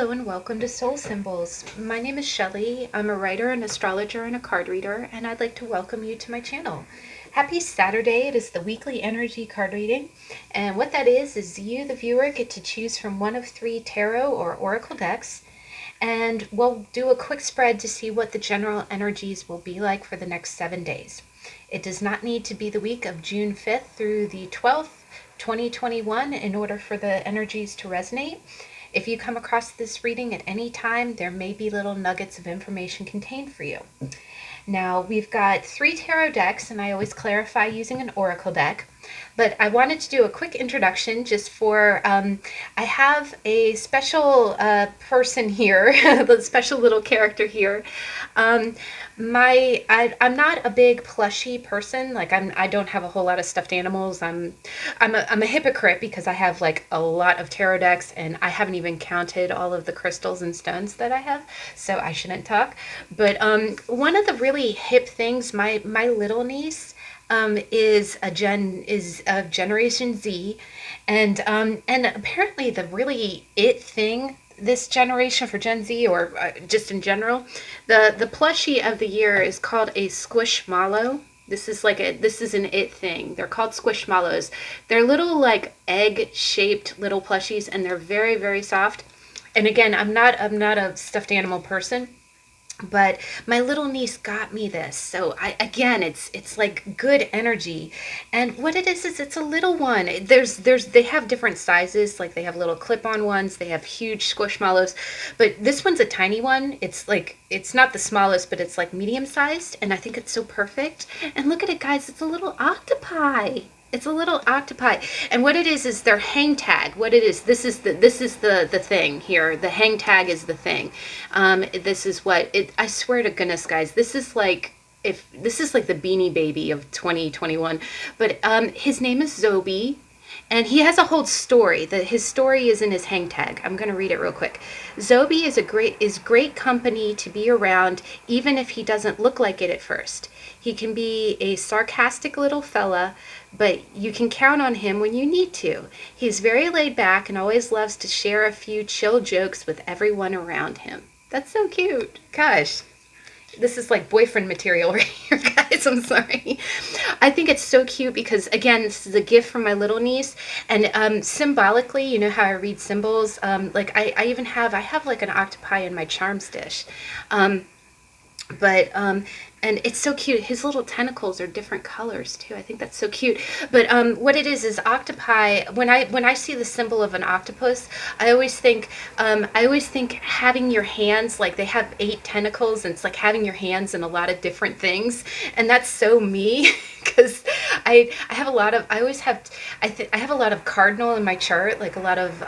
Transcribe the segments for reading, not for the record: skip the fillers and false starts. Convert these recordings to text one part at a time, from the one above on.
Hello and welcome to Soul Symbols. My name is Shelley. I'm a writer, an astrologer, and a card reader, and I'd like to welcome you to my channel. Happy Saturday. It is the weekly energy card reading, and what that is you, the viewer, get to choose from one of 3 tarot or oracle decks, and we'll do a quick spread to see what the general energies will be like for the next 7 days. It does not need to be the week of June 5th through the 12th, 2021 in order for the energies to resonate. If you come across this reading at any time, there may be little nuggets of information contained for you. Now, we've got 3 tarot decks, and I always clarify using an oracle deck. But I wanted to do a quick introduction just for, I have a special person here, a special little character here. I'm not a big plushy person. Like I don't have a whole lot of stuffed animals. I'm a hypocrite because I have like a lot of tarot decks and I haven't even counted all of the crystals and stones that I have, so I shouldn't talk. But one of the really hip things, my little niece is of Generation Z, and apparently the really it thing this generation for Gen Z, or just in general, the plushie of the year is called a Squishmallow. This is an it thing. They're called Squishmallows. They're little like egg shaped little plushies, and they're very, very soft. And again, I'm not a stuffed animal person, but my little niece got me this. So it's like good energy. And what it is it's a little one. They have different sizes. Like they have little clip-on ones, they have huge squishmallows, but this one's a tiny one. It's not the smallest, but it's like medium sized, and I think it's so perfect. And look at it, guys, it's a little octopi. It's a little octopi. And what it is their hang tag. What it is, this is the thing here. The hang tag is the thing. This is what it, I swear to goodness, guys, this is like the Beanie Baby of 2021. But his name is Zobey. And he has a whole story. His story is in his hang tag. I'm going to read it real quick. Zobey is great company to be around, even if he doesn't look like it at first. He can be a sarcastic little fella, but you can count on him when you need to. He's very laid back and always loves to share a few chill jokes with everyone around him. That's so cute. Gosh. This is like boyfriend material right here, guys. I'm sorry. I think it's so cute because, again, this is a gift from my little niece. And symbolically, you know how I read symbols? Like I have like an octopi in my charms dish. And it's so cute. His little tentacles are different colors too. I think that's so cute. But what it is octopi. When I see the symbol of an octopus, I always think having your hands, like they have 8 tentacles, and it's like having your hands in a lot of different things. And that's so me because I have a lot of cardinal in my chart, like a lot of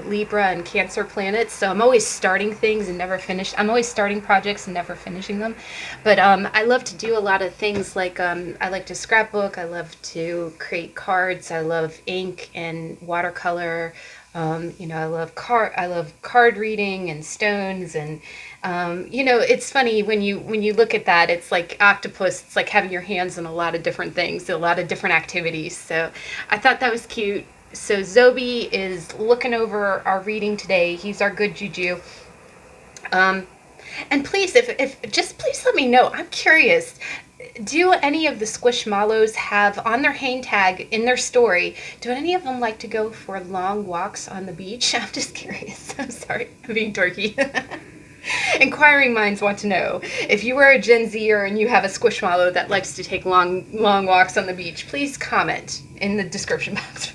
Libra and Cancer planets. So I'm always starting things and never finish. I'm always starting projects and never finishing them. But I love to do a lot of things, like I like to scrapbook, I love to create cards, I love ink and watercolor, I love card reading and stones, and it's funny when you look at that, it's like octopus, it's like having your hands in a lot of different things, a lot of different activities. So I thought that was cute. So Zobey is looking over our reading today. He's our good juju. And please, please let me know. I'm curious. Do any of the Squishmallows have on their hang tag in their story? Do any of them like to go for long walks on the beach? I'm just curious. I'm sorry, I'm being dorky. Inquiring minds want to know. If you are a Gen Zer and you have a Squishmallow that likes to take long walks on the beach, please comment in the description box.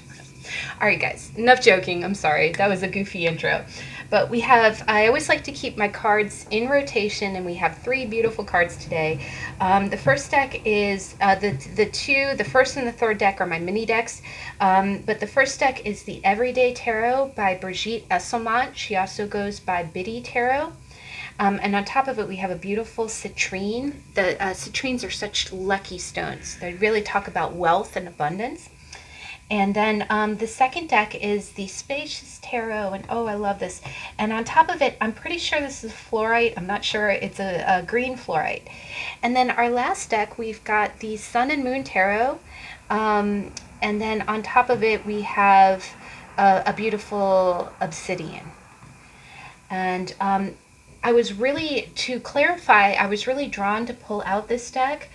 All right, guys. Enough joking. I'm sorry. That was a goofy intro. But I always like to keep my cards in rotation, and we have 3 beautiful cards today. The first deck is, the first and the third deck are my mini decks. But the first deck is the Everyday Tarot by Brigit Esselmont. She also goes by Biddy Tarot. And on top of it, we have a beautiful citrine. The citrines are such lucky stones. They really talk about wealth and abundance. And then the second deck is the Spacious Tarot, and oh, I love this. And on top of it, I'm pretty sure this is fluorite. I'm not sure. It's a green fluorite. And then our last deck, we've got the Sun and Moon Tarot. And then on top of it, we have a beautiful obsidian. And I was really, to clarify, I was really drawn to pull out this deck.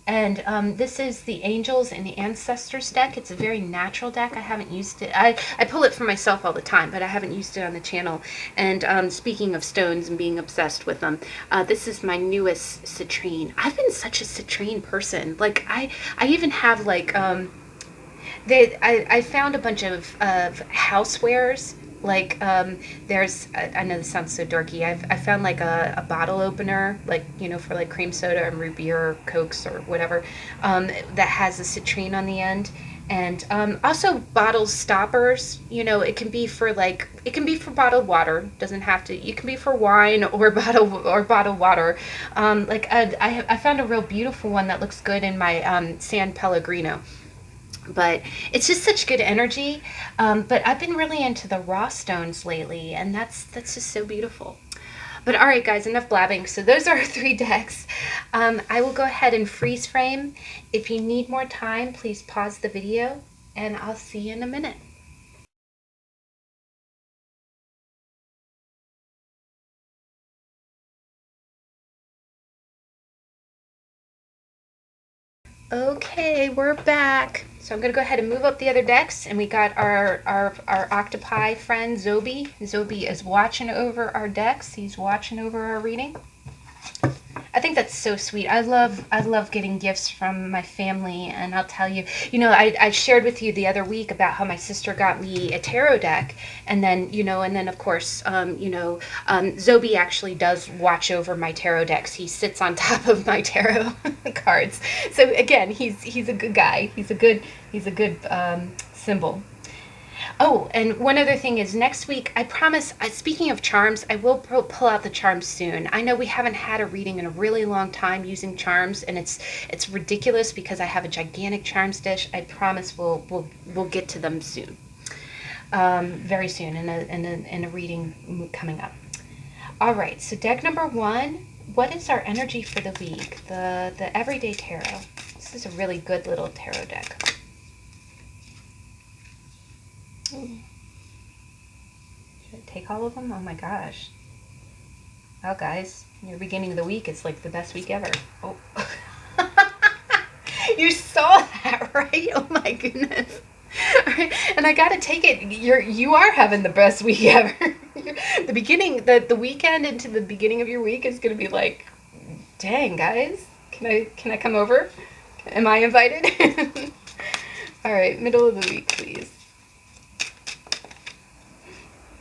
And this is the Angels and the Ancestors deck. It's a very natural deck. I haven't used it. I pull it for myself all the time, but I haven't used it on the channel. And speaking of stones and being obsessed with them, this is my newest citrine. I've been such a citrine person. Like, I even have, like, I found a bunch of housewares. Like, there's, I know this sounds so dorky. I found like a bottle opener, like, you know, for like cream soda and root beer or Cokes or whatever, that has a citrine on the end. And also bottle stoppers. You know, it can be for like, it can be for bottled water. Doesn't have to. It can be for wine or bottled water. Like, I found a real beautiful one that looks good in my San Pellegrino. But it's just such good energy. But I've been really into the raw stones lately, and that's just so beautiful. But all right, guys, enough blabbing. So those are our 3 decks. I will go ahead and freeze frame. If you need more time, please pause the video, and I'll see you in a minute. Okay, we're back. So I'm going to go ahead and move up the other decks, and we got our octopi friend, Zobey. Zobey is watching over our decks. He's watching over our reading. I think that's so sweet. I love getting gifts from my family, and I'll tell you, you know, I shared with you the other week about how my sister got me a tarot deck, and then, you know, and then of course, Zobey actually does watch over my tarot decks. He sits on top of my tarot cards. So again, he's a good guy. He's a good symbol. Oh, and one other thing is next week, I promise, speaking of charms, I will pull out the charms soon. I know we haven't had a reading in a really long time using charms, and it's ridiculous because I have a gigantic charms dish. I promise we'll get to them soon. Very soon in a reading coming up. All right, so deck number 1, what is our energy for the week? The Everyday Tarot. This is a really good little tarot deck. Should I take all of them? Oh my gosh. Well, guys, your beginning of the week is like the best week ever. Oh. You saw that, right? Oh my goodness. All right. And I gotta take it. You are having the best week ever. The weekend into the beginning of your week is gonna be like, dang, guys. Can I come over? Am I invited? All right, middle of the week, please.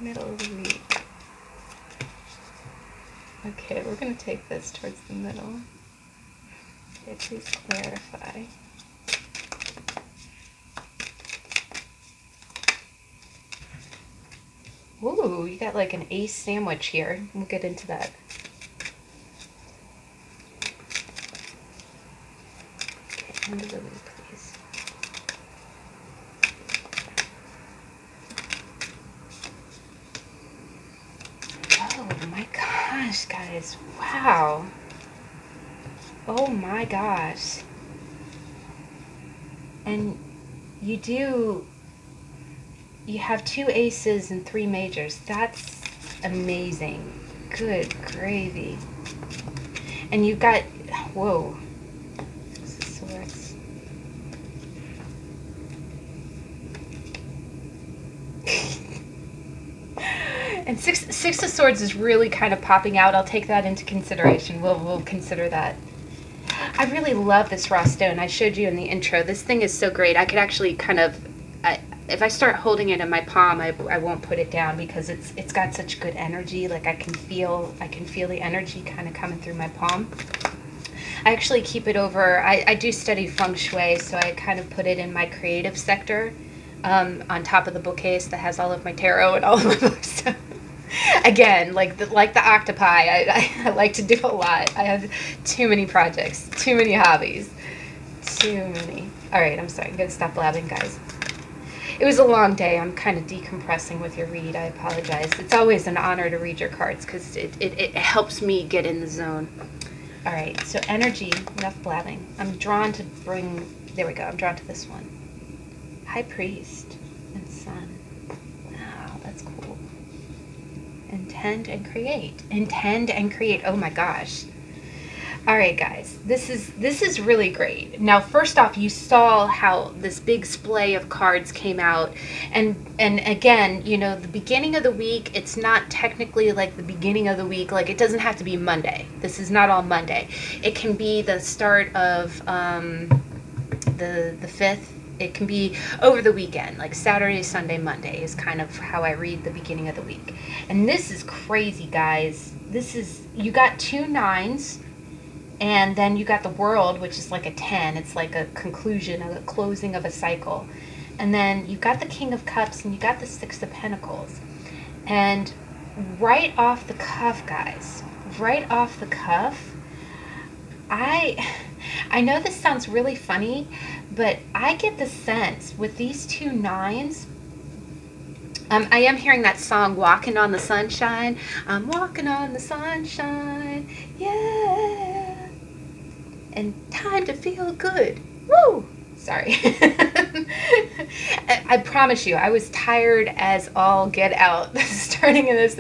Middle of the week. Okay, we're going to take this towards the middle. Okay, please clarify. Ooh, you got like an ace sandwich here. We'll get into that. Okay, end of the week, please. Oh my gosh, guys. Wow. Oh my gosh. And you have 2 aces and 3 majors. That's amazing. Good gravy. And you've got, whoa. 6 of Swords. And six of Swords is really kind of popping out. I'll take that into consideration. We'll consider that. I really love this raw stone. I showed you in the intro. This thing is so great. I could actually kind of, if I start holding it in my palm, I won't put it down because it's got such good energy. Like I can feel the energy kind of coming through my palm. I actually keep it over. I do study feng shui, so I kind of put it in my creative sector, on top of the bookcase that has all of my tarot and all of my books. Again, like the octopi, I like to do a lot. I have too many projects, too many hobbies, too many. All right, I'm sorry. I'm going to stop blabbing, guys. It was a long day. I'm kind of decompressing with your read. I apologize. It's always an honor to read your cards because it helps me get in the zone. All right, so energy, enough blabbing. I'm drawn to there we go. I'm drawn to this one. High Priest and Sun. Wow, that's cool. Intend and create. Intend and create. Oh my gosh. All right, guys, this is really great. Now, first off, you saw how this big splay of cards came out, and again, you know, the beginning of the week, it's not technically like the beginning of the week. Like, it doesn't have to be Monday. This is not all Monday. It can be the start of the 5th. It can be over the weekend, like Saturday, Sunday, Monday is kind of how I read the beginning of the week. And this is crazy, guys. This is, you got 2 9s. And then you got the World, which is like a 10. It's like a conclusion, a closing of a cycle. And then you got the King of Cups and you got the 6 of Pentacles. And right off the cuff, guys, right off the cuff, I know this sounds really funny, but I get the sense with these 2 9s, I am hearing that song, Walking on the Sunshine. I'm walking on the sunshine, yeah. And time to feel good. Woo! Sorry. I promise you, I was tired as all get out starting in this,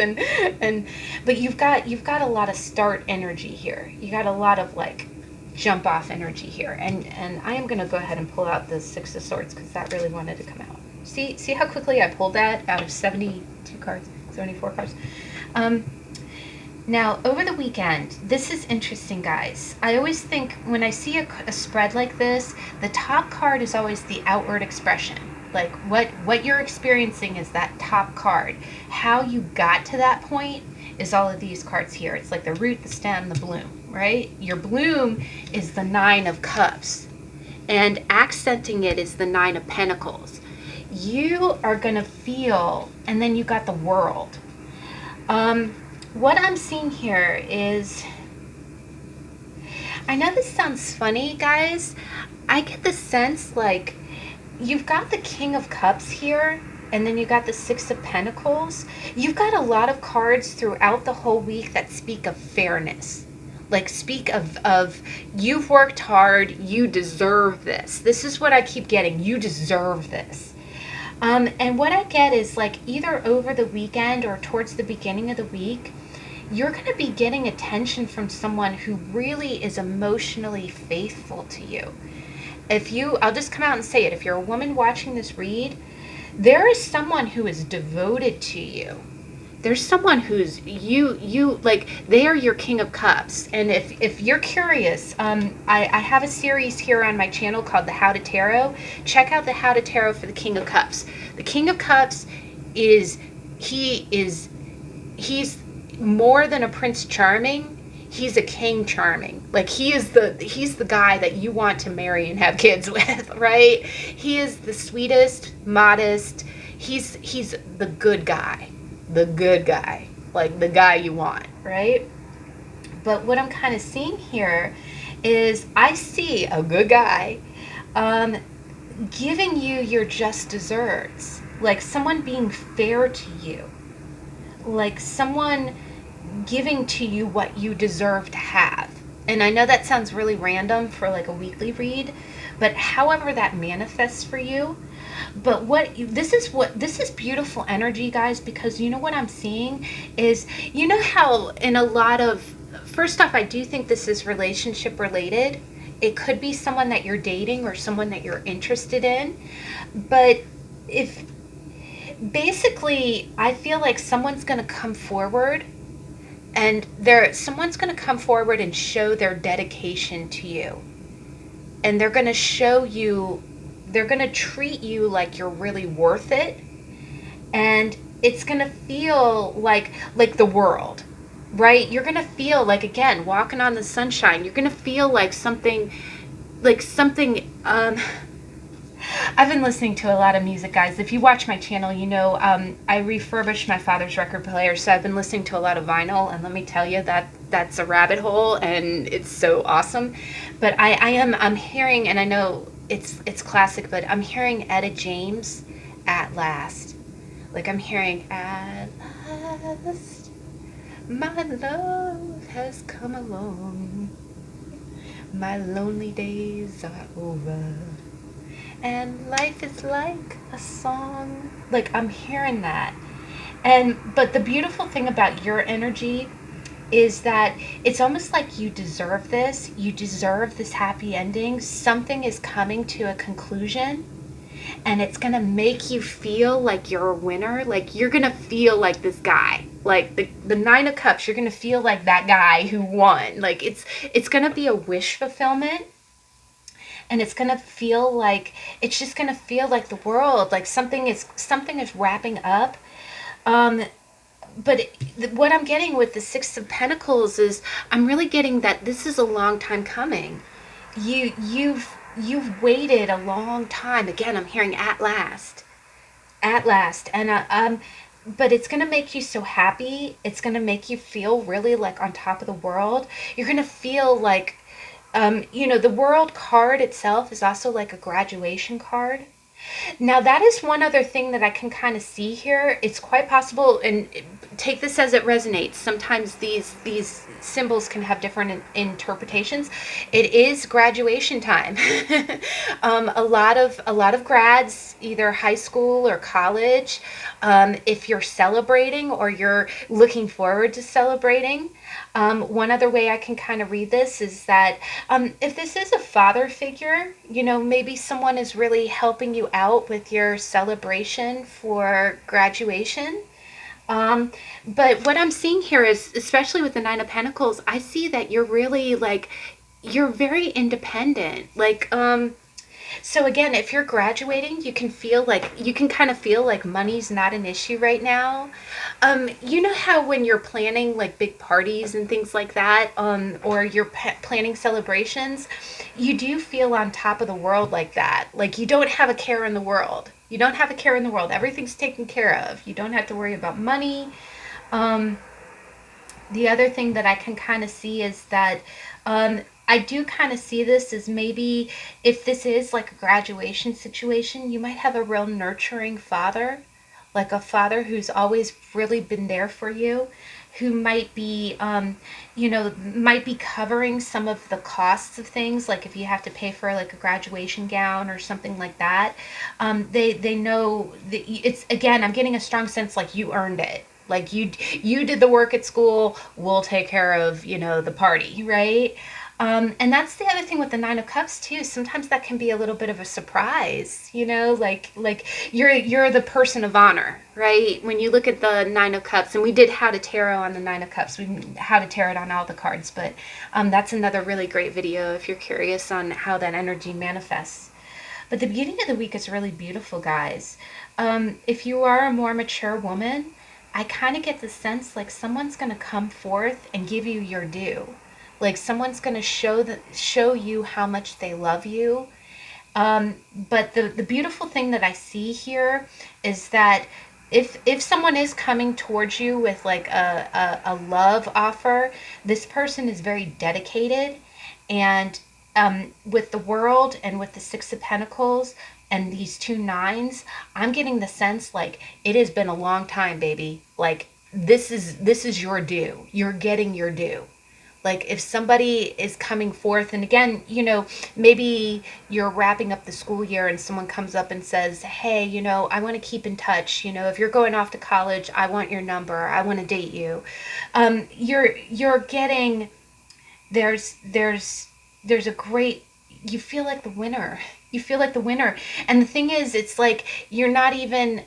but you've got a lot of start energy here. You got a lot of like jump off energy here, and I am going to go ahead and pull out the 6 of Swords because that really wanted to come out. See how quickly I pulled that out of 72 cards, 74 cards. Now, over the weekend, this is interesting, guys. I always think when I see a spread like this, the top card is always the outward expression. Like what you're experiencing is that top card. How you got to that point is all of these cards here. It's like the root, the stem, the bloom, right? Your bloom is the 9 of Cups, and accenting it is the 9 of Pentacles. You are going to feel, and then you got the World. What I'm seeing here is, I know this sounds funny, guys. I get the sense like you've got the King of Cups here, and then you got the 6 of Pentacles. You've got a lot of cards throughout the whole week that speak of fairness. Like speak of you've worked hard, you deserve this. This is what I keep getting. You deserve this. And what I get is like either over the weekend or towards the beginning of the week, you're going to be getting attention from someone who really is emotionally faithful to you. I'll just come out and say it, if you're a woman watching this read, there is someone who is devoted to you. There's someone who's, you like, they are your King of Cups. And if you're curious, I have a series here on my channel called the How to Tarot. Check out the How to Tarot for the King of Cups. The King of Cups he's more than a Prince Charming. He's a King Charming. Like he's the guy that you want to marry and have kids with, right? He is the sweetest, modest. He's the good guy. The good guy. Like the guy you want, right? But what I'm kind of seeing here is I see a good guy giving you your just desserts. Like someone being fair to you. Like someone giving to you what you deserve to have. And I know that sounds really random for like a weekly read, but however that manifests for you. But this is beautiful energy, guys, because you know what I'm seeing is, you know how in a lot of, first off, I do think this is relationship related. It could be someone that you're dating or someone that you're interested in. But basically, I feel like someone's going to come forward and someone's going to come forward and show their dedication to you. And they're going to show you, they're going to treat you like you're really worth it. And it's going to feel like the world, right? You're going to feel like, again, walking on the sunshine. You're going to feel like something, I've been listening to a lot of music, guys. If you watch my channel, you know I refurbished my father's record player, so I've been listening to a lot of vinyl, and let me tell you that's a rabbit hole, and it's so awesome. But I'm hearing, and I know it's classic, but I'm hearing Etta James, At Last. Like I'm hearing, at last, my love has come along. My lonely days are over. And life is like a song. Like I'm hearing that. But the beautiful thing about your energy is that it's almost like you deserve this. You deserve this happy ending. Something is coming to a conclusion, and it's going to make you feel like you're a winner. Like you're going to feel like this guy. Like the 9 of Cups, you're going to feel like that guy who won. Like it's going to be a wish fulfillment, and it's going to feel like it's just going to feel like the world, like something is wrapping up. Um but what I'm getting with the 6 of Pentacles is I'm really getting that this is a long time coming. You've waited a long time. Again, I'm hearing at last, and but it's gonna make you so happy. It's gonna make you feel really like on top of the world. You're gonna feel like, the world card itself is also like a graduation card. Now, that is one other thing that I can kind of see here. It's quite possible, and take this as it resonates. Sometimes these symbols can have different interpretations. It is graduation time. A lot of grads, either high school or college, if you're celebrating or you're looking forward to celebrating. One other way I can kind of read this is that if this is a father figure, maybe someone is really helping you out with your celebration for graduation. But what I'm seeing here is, especially with the 9 of Pentacles, I see that you're really like, you're very independent. Like, so again, if you're graduating, you can kind of feel like money's not an issue right now. You know how when you're planning like big parties and things like that, or you're planning celebrations, you do feel on top of the world like that. Like you don't have a care in the world. You don't have a care in the world. Everything's taken care of. You don't have to worry about money. Um, the other thing that I can kind of see is that I do kind of see this as maybe if this is like a graduation situation, you might have a real nurturing father, like a father who's always really been there for you, who might be covering some of the costs of things, like if you have to pay for like a graduation gown or something like that. They know that it's, again, I'm getting a strong sense like you earned it. Like you did the work at school, we'll take care of, the party, right? And that's the other thing with the 9 of Cups too. Sometimes that can be a little bit of a surprise, like you're the person of honor, right? When you look at the 9 of Cups, and we did how to tarot on the 9 of Cups, we how to tarot on all the cards, but that's another really great video if you're curious on how that energy manifests. But the beginning of the week is really beautiful, guys. If you are a more mature woman, I kind of get the sense like someone's going to come forth and give you your due. Like someone's going to show you how much they love you. But the beautiful thing that I see here is that if someone is coming towards you with like a love offer, this person is very dedicated, and with the world and with the 6 of Pentacles and these 2 9s, I'm getting the sense like it has been a long time, baby. Like this is your due. You're getting your due. Like if somebody is coming forth, and again, maybe you're wrapping up the school year and someone comes up and says, hey, I want to keep in touch. If you're going off to college, I want your number. I want to date you. You're getting, there's a great, you feel like the winner. You feel like the winner. And the thing is, it's like, you're not even,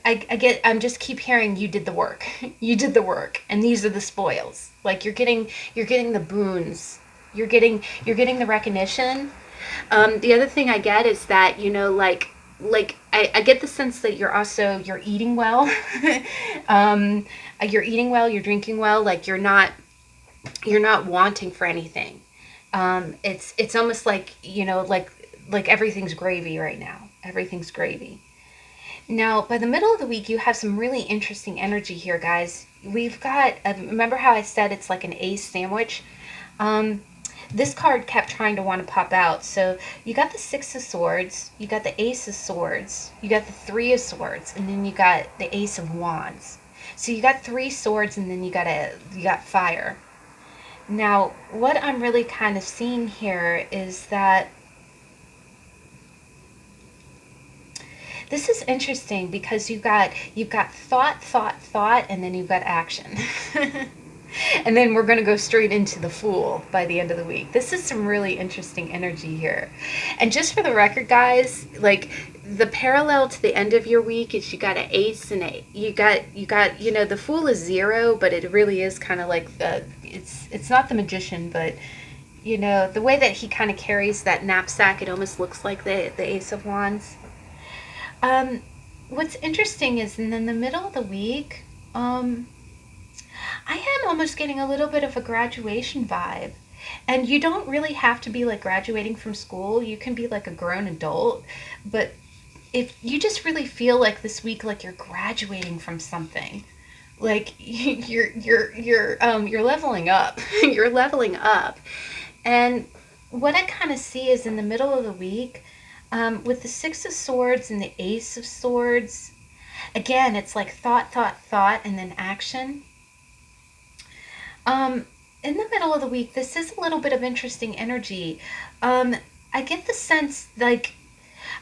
I'm just keep hearing you did the work. You did the work, and these are the spoils. Like you're getting the boons. You're getting the recognition. The other thing I get is that, I get the sense that you're eating well. You're eating well, you're drinking well, like you're not wanting for anything. It's almost like, like everything's gravy right now. Everything's gravy. Now, by the middle of the week, you have some really interesting energy here, guys. We've got, remember how I said it's like an ace sandwich? This card kept trying to want to pop out. So you got the 6 of Swords, you got the Ace of Swords, you got the 3 of Swords, and then you got the Ace of Wands. So you got 3 swords, and then you got fire. Now, what I'm really kind of seeing here is that This is interesting because you've got thought, and then you've got action. And then we're going to go straight into the Fool by the end of the week. This is some really interesting energy here. And just for the record, guys, like the parallel to the end of your week is you got an ace and you got the Fool is 0, but it really is kind of like it's not the Magician, but the way that he kind of carries that knapsack, it almost looks like the Ace of Wands. What's interesting is in the middle of the week, I am almost getting a little bit of a graduation vibe. And you don't really have to be like graduating from school. You can be like a grown adult. But if you just really feel like this week like you're graduating from something, like you're leveling up. You're leveling up. And what I kind of see is in the middle of the week, with the Six of Swords and the Ace of Swords, again, it's like thought, and then action. In the middle of the week, this is a little bit of interesting energy. I get the sense, like,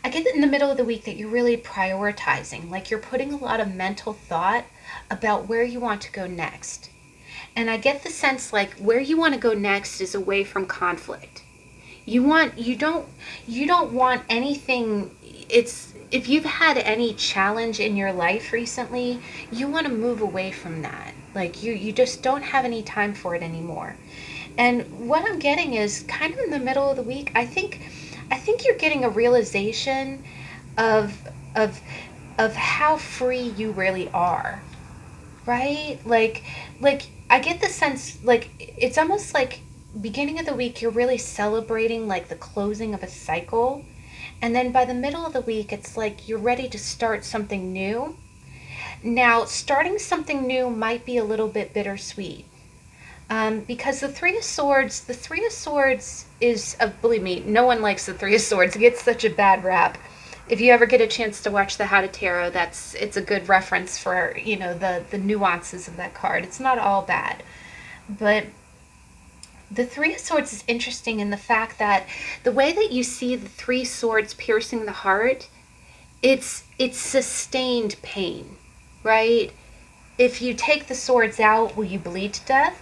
I get in the middle of the week that you're really prioritizing, like you're putting a lot of mental thought about where you want to go next. And I get the sense like where you want to go next is away from conflict. You don't want anything. It's if you've had any challenge in your life recently, you want to move away from that. Like you just don't have any time for it anymore. And what I'm getting is kind of in the middle of the week, I think you're getting a realization of of of how free you really are. Right? Like I get the sense like it's almost like beginning of the week you're really celebrating like the closing of a cycle. And then by the middle of the week it's like you're ready to start something new. Now, starting something new might be a little bit bittersweet. Because the Three of Swords is, believe me, no one likes the Three of Swords. It gets such a bad rap. If you ever get a chance to watch the How to Tarot, it's a good reference for, the nuances of that card. It's not all bad. But the Three of Swords is interesting in the fact that the way that you see the three swords piercing the heart, it's sustained pain, right? If you take the swords out, will you bleed to death?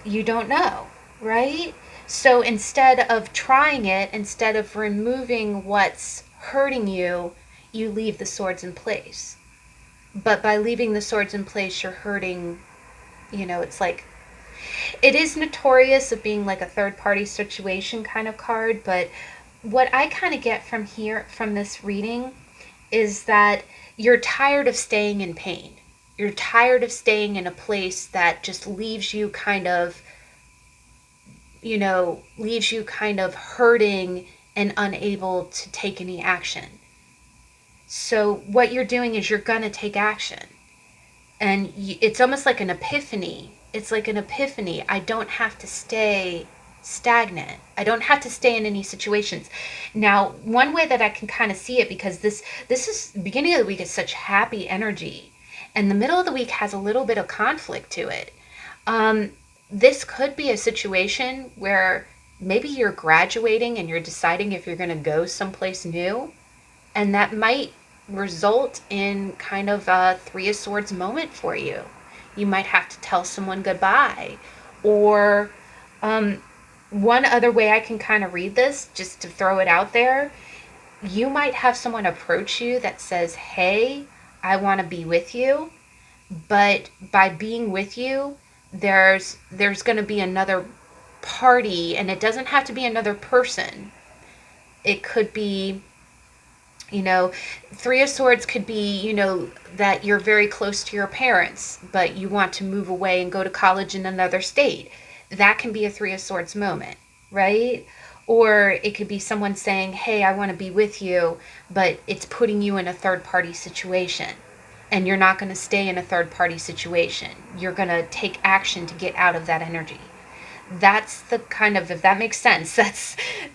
You don't know, right? So instead of trying it, instead of removing what's hurting you, you leave the swords in place. But by leaving the swords in place, you're hurting, it's like, it is notorious of being like a third party situation kind of card, but what I kind of get from this reading is that you're tired of staying in pain. You're tired of staying in a place that just leaves you kind of hurting and unable to take any action. So what you're doing is you're going to take action. And it's almost like an epiphany. It's like an epiphany. I don't have to stay stagnant. I don't have to stay in any situations. Now, one way that I can kind of see it, because this is the beginning of the week is such happy energy, and the middle of the week has a little bit of conflict to it. This could be a situation where maybe you're graduating and you're deciding if you're going to go someplace new, and that might result in kind of a Three of Swords moment for you. You might have to tell someone goodbye. Or one other way I can kind of read this, just to throw it out there, you might have someone approach you that says, hey, I want to be with you. But by being with you, there's going to be another party, and it doesn't have to be another person. It could be, Three of Swords could be, that you're very close to your parents, but you want to move away and go to college in another state. That can be a Three of Swords moment, right? Or it could be someone saying, hey, I want to be with you, but it's putting you in a third party situation. And you're not going to stay in a third party situation. You're going to take action to get out of that energy. That's the kind of, if that makes sense,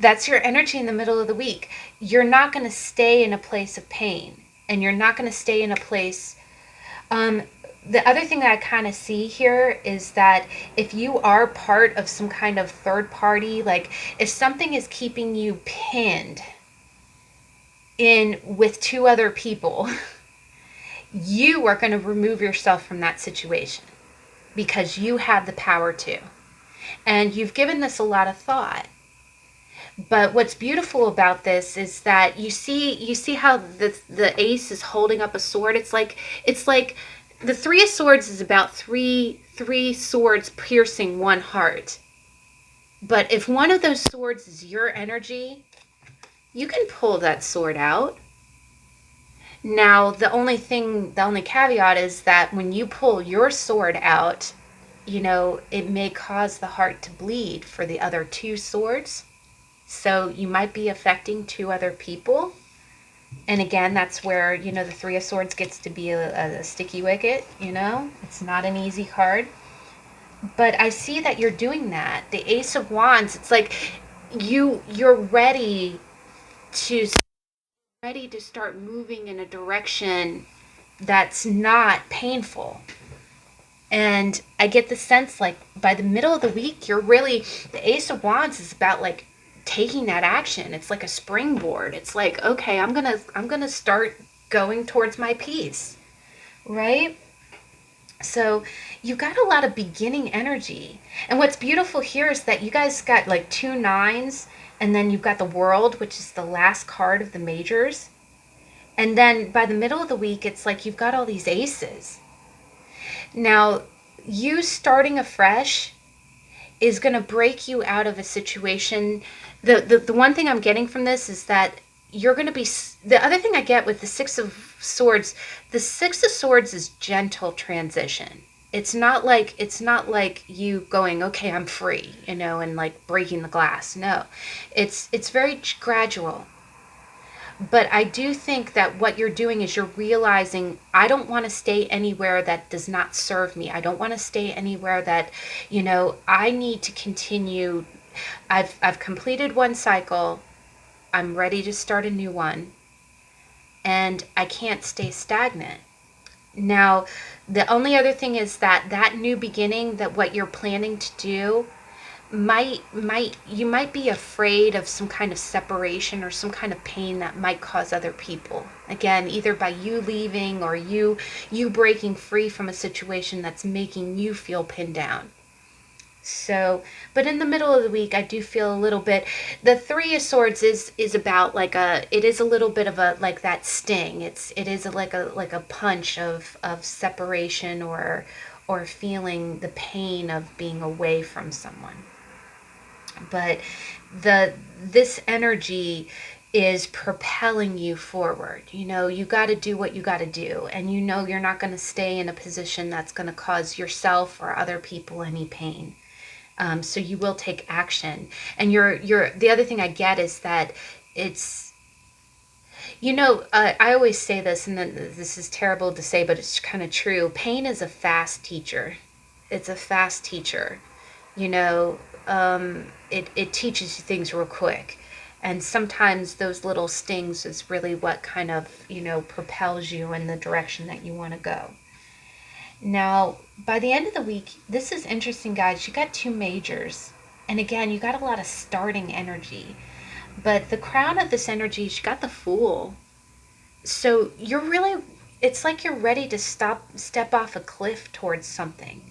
that's your energy in the middle of the week. You're not going to stay in a place of pain, and you're not going to stay in a place. The other thing that I kind of see here is that if you are part of some kind of third party, like if something is keeping you pinned in with two other people, you are going to remove yourself from that situation because you have the power to. And you've given this a lot of thought. But what's beautiful about this is that you see how the ace is holding up a sword. It's like the three of swords is about three swords piercing one heart. But if one of those swords is your energy, you can pull that sword out. Now, the only caveat is that when you pull your sword out, it may cause the heart to bleed for the other two swords. So you might be affecting two other people. And again, that's where, the Three of Swords gets to be a sticky wicket, It's not an easy card. But I see that you're doing that. The Ace of Wands, it's like you're ready to start moving in a direction that's not painful. And I get the sense like by the middle of the week, the Ace of Wands is about like taking that action. It's like a springboard. It's like, okay, I'm gonna start going towards my peace, right? So you got a lot of beginning energy. And what's beautiful here is that you guys got like 2 9s, and then you've got the World, which is the last card of the majors. And then by the middle of the week, it's like you've got all these aces. Now, you starting afresh is going to break you out of a situation. The one thing I'm getting from this is that you're going to be, the other thing I get with the Six of Swords is gentle transition. It's not like you going, okay, I'm free, and like breaking the glass. No, it's very gradual. But I do think that what you're doing is you're realizing, I don't want to stay anywhere that does not serve me. I don't want to stay anywhere that, I need to continue. I've completed one cycle. I'm ready to start a new one. And I can't stay stagnant. Now, the only other thing is that new beginning, that what you're planning to do, you might be afraid of some kind of separation or some kind of pain that might cause other people. Again, either by you leaving or you breaking free from a situation that's making you feel pinned down. So, but in the middle of the week, I do feel a little bit, the Three of Swords is about it is a little bit of a, like that sting. It is like a punch of separation or feeling the pain of being away from someone. But this energy is propelling you forward. You got to do what you got to do, and you're not going to stay in a position that's going to cause yourself or other people any pain. So you will take action. And the other thing I get is that it's, I always say this, and this is terrible to say, but it's kind of true. Pain is a fast teacher. It's a fast teacher. It teaches you things real quick. And sometimes those little stings is really what kind of, propels you in the direction that you want to go. Now, by the end of the week, this is interesting, guys. You got 2 majors. And again, you got a lot of starting energy. But the crown of this energy is you got the Fool. So it's like you're ready to step off a cliff towards something.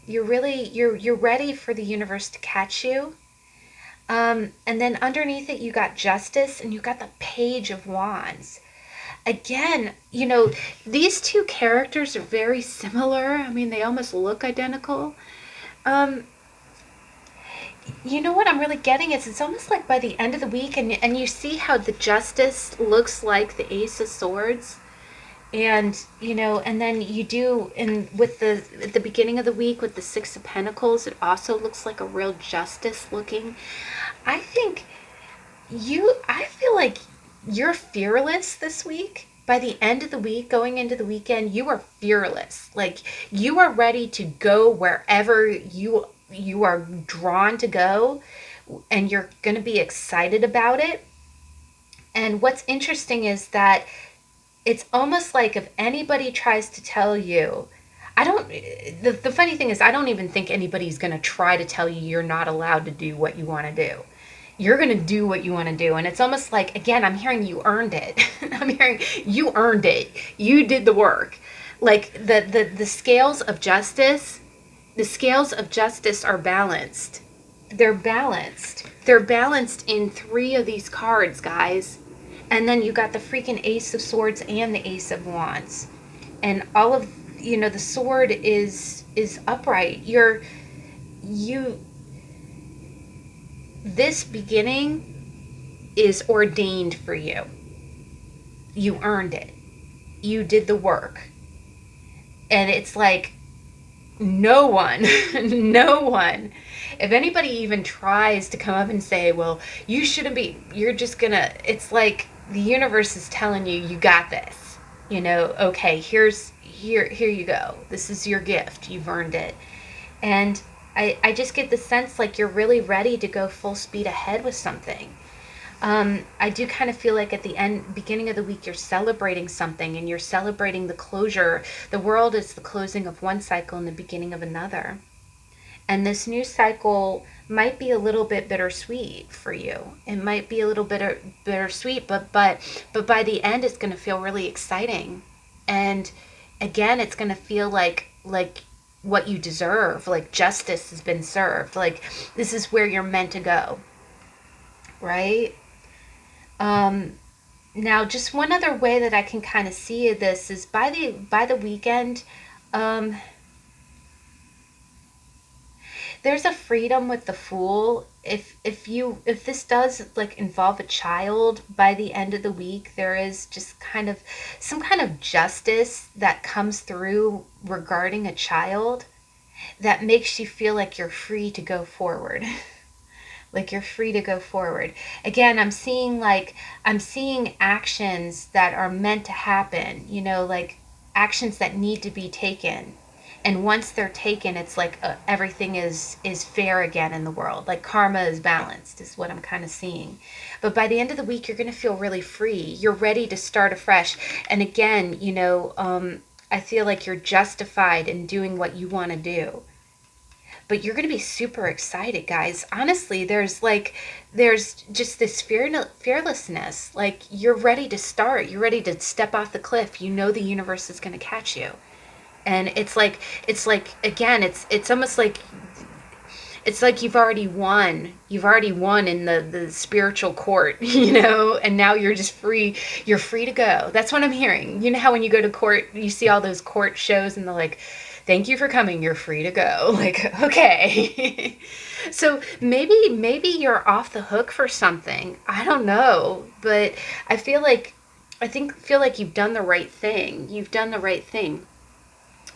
You're ready for the universe to catch you. And then underneath it, you got Justice, and you got the Page of Wands. Again, these two characters are very similar. I mean, they almost look identical. What I'm really getting is it's almost like by the end of the week, and you see how the Justice looks like the Ace of Swords. And, and then you do, and at the beginning of the week with the Six of Pentacles, it also looks like a real Justice looking. I feel like you're fearless this week. By the end of the week, going into the weekend, you are fearless. Like, you are ready to go wherever you are drawn to go, and you're going to be excited about it. And what's interesting is that it's almost like if anybody tries to tell you, the funny thing is, I don't even think anybody's going to try to tell you you're not allowed to do what you want to do. you're going to do what you want to do. And it's almost like, again, I'm hearing you earned it. I'm hearing you earned it. You did the work. Like the scales of justice, the scales of justice are balanced. They're balanced. They're balanced in 3 of these cards, guys. And then you got the freaking Ace of Swords and the Ace of Wands. And all of, the sword is upright. You this beginning is ordained for you. You earned it. You did the work. And it's like no one, no one, if anybody even tries to come up and say, well, you shouldn't be, you're just gonna, it's like the universe is telling you, you got this. Okay, here you go. This is your gift. You've earned it. And I just get the sense like you're really ready to go full speed ahead with something. I do kind of feel like at the beginning of the week, you're celebrating something and you're celebrating the closure. The world is the closing of one cycle and the beginning of another. And this new cycle might be a little bit bittersweet for you. It might be a little bit bittersweet, but by the end, it's going to feel really exciting. And again, it's going to feel like what you deserve, like justice has been served. Like this is where you're meant to go, right? Now, just one other way that I can kind of see this is by the weekend, there's a freedom with the Fool. If this does like involve a child, by the end of the week, there is just kind of some kind of justice that comes through regarding a child that makes you feel like you're free to go forward. Like you're free to go forward. Again, I'm seeing actions that are meant to happen, like actions that need to be taken. And once they're taken, it's like everything is fair again in the world. Like karma is balanced is what I'm kind of seeing. But by the end of the week, you're going to feel really free. You're ready to start afresh. And again, I feel like you're justified in doing what you want to do. But you're going to be super excited, guys. Honestly, there's just this fearlessness. Like you're ready to start. You're ready to step off the cliff. The universe is going to catch you. And it's like again, it's almost like it's like you've already won. You've already won in the spiritual court, and now you're just free. You're free to go. That's what I'm hearing. You know how when you go to court, you see all those court shows and they're like, thank you for coming. You're free to go. Like, okay. So maybe you're off the hook for something. I don't know, but I feel like you've done the right thing. You've done the right thing.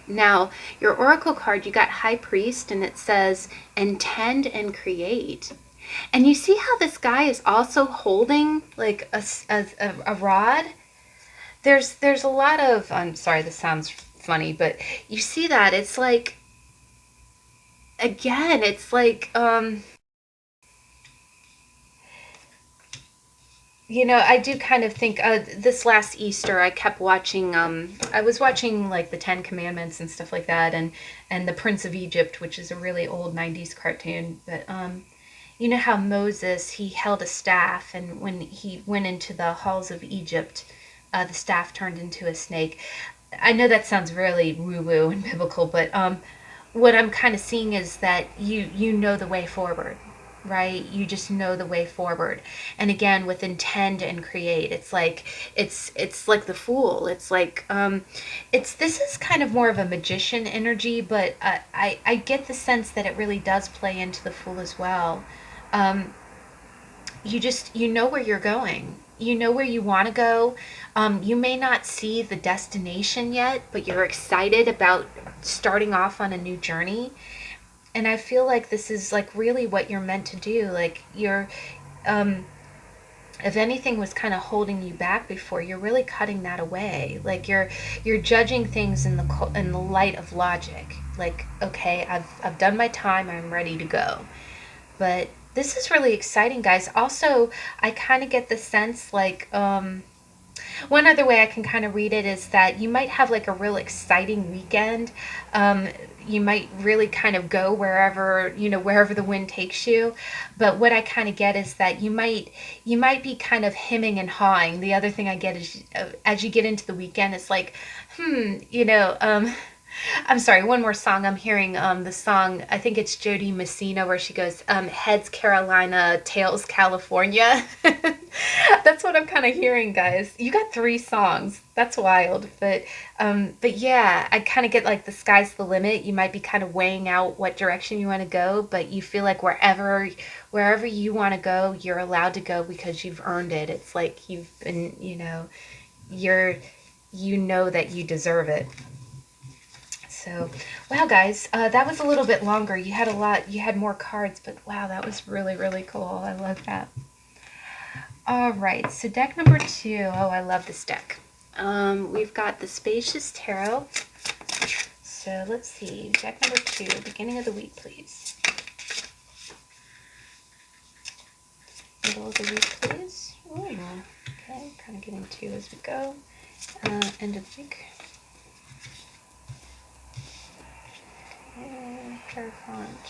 Now, your oracle card, you got High Priest, and it says, intend and create. And you see how this guy is also holding like a rod? There's a lot of, I'm sorry, this sounds funny, but you see that it's like, again, it's like, I do kind of think this last Easter I kept watching. I was watching like the Ten Commandments and stuff like that, and the Prince of Egypt, which is a really old '90s cartoon. But you know how Moses, he held a staff, and when he went into the halls of Egypt, the staff turned into a snake. I know that sounds really woo-woo and biblical, but what I'm kind of seeing is that you know the way forward. Right? You just know the way forward. And again, with intend and create, it's like the Fool. It's like this is kind of more of a magician energy, but I get the sense that it really does play into the Fool as well. You know where you're going. You know where you want to go. You may not see the destination yet, but you're excited about starting off on a new journey. And I feel like this is like really what you're meant to do. Like you're, if anything was kind of holding you back before, you're really cutting that away. Like you're judging things in the light of logic. Like, okay, I've done my time. I'm ready to go. But this is really exciting, guys. Also, I kind of get the sense like, One other way I can kind of read it is that you might have like a real exciting weekend. Um, you might really kind of go wherever, wherever the wind takes you. But what I kind of get is that you might be kind of hemming and hawing. The other thing I get is as you get into the weekend, it's like, I'm sorry, one more song. I'm hearing the song, I think it's JoDee Messina, where she goes, heads Carolina, tails California. That's what I'm kind of hearing, guys. You got three songs. That's wild. But yeah, I kind of get like the sky's the limit. You might be kind of weighing out what direction you want to go, but you feel like wherever you want to go, you're allowed to go because you've earned it. It's like you've been, that you deserve it. So, wow, guys, that was a little bit longer. You had more cards, but wow, that was really, really cool. I love that. All right, so deck number 2. Oh, I love this deck. We've got the Spacious Tarot. So let's see, deck number 2, beginning of the week, please. Middle of the week, please. Ooh, okay, kind of getting 2 as we go. End of the week. Okay, font.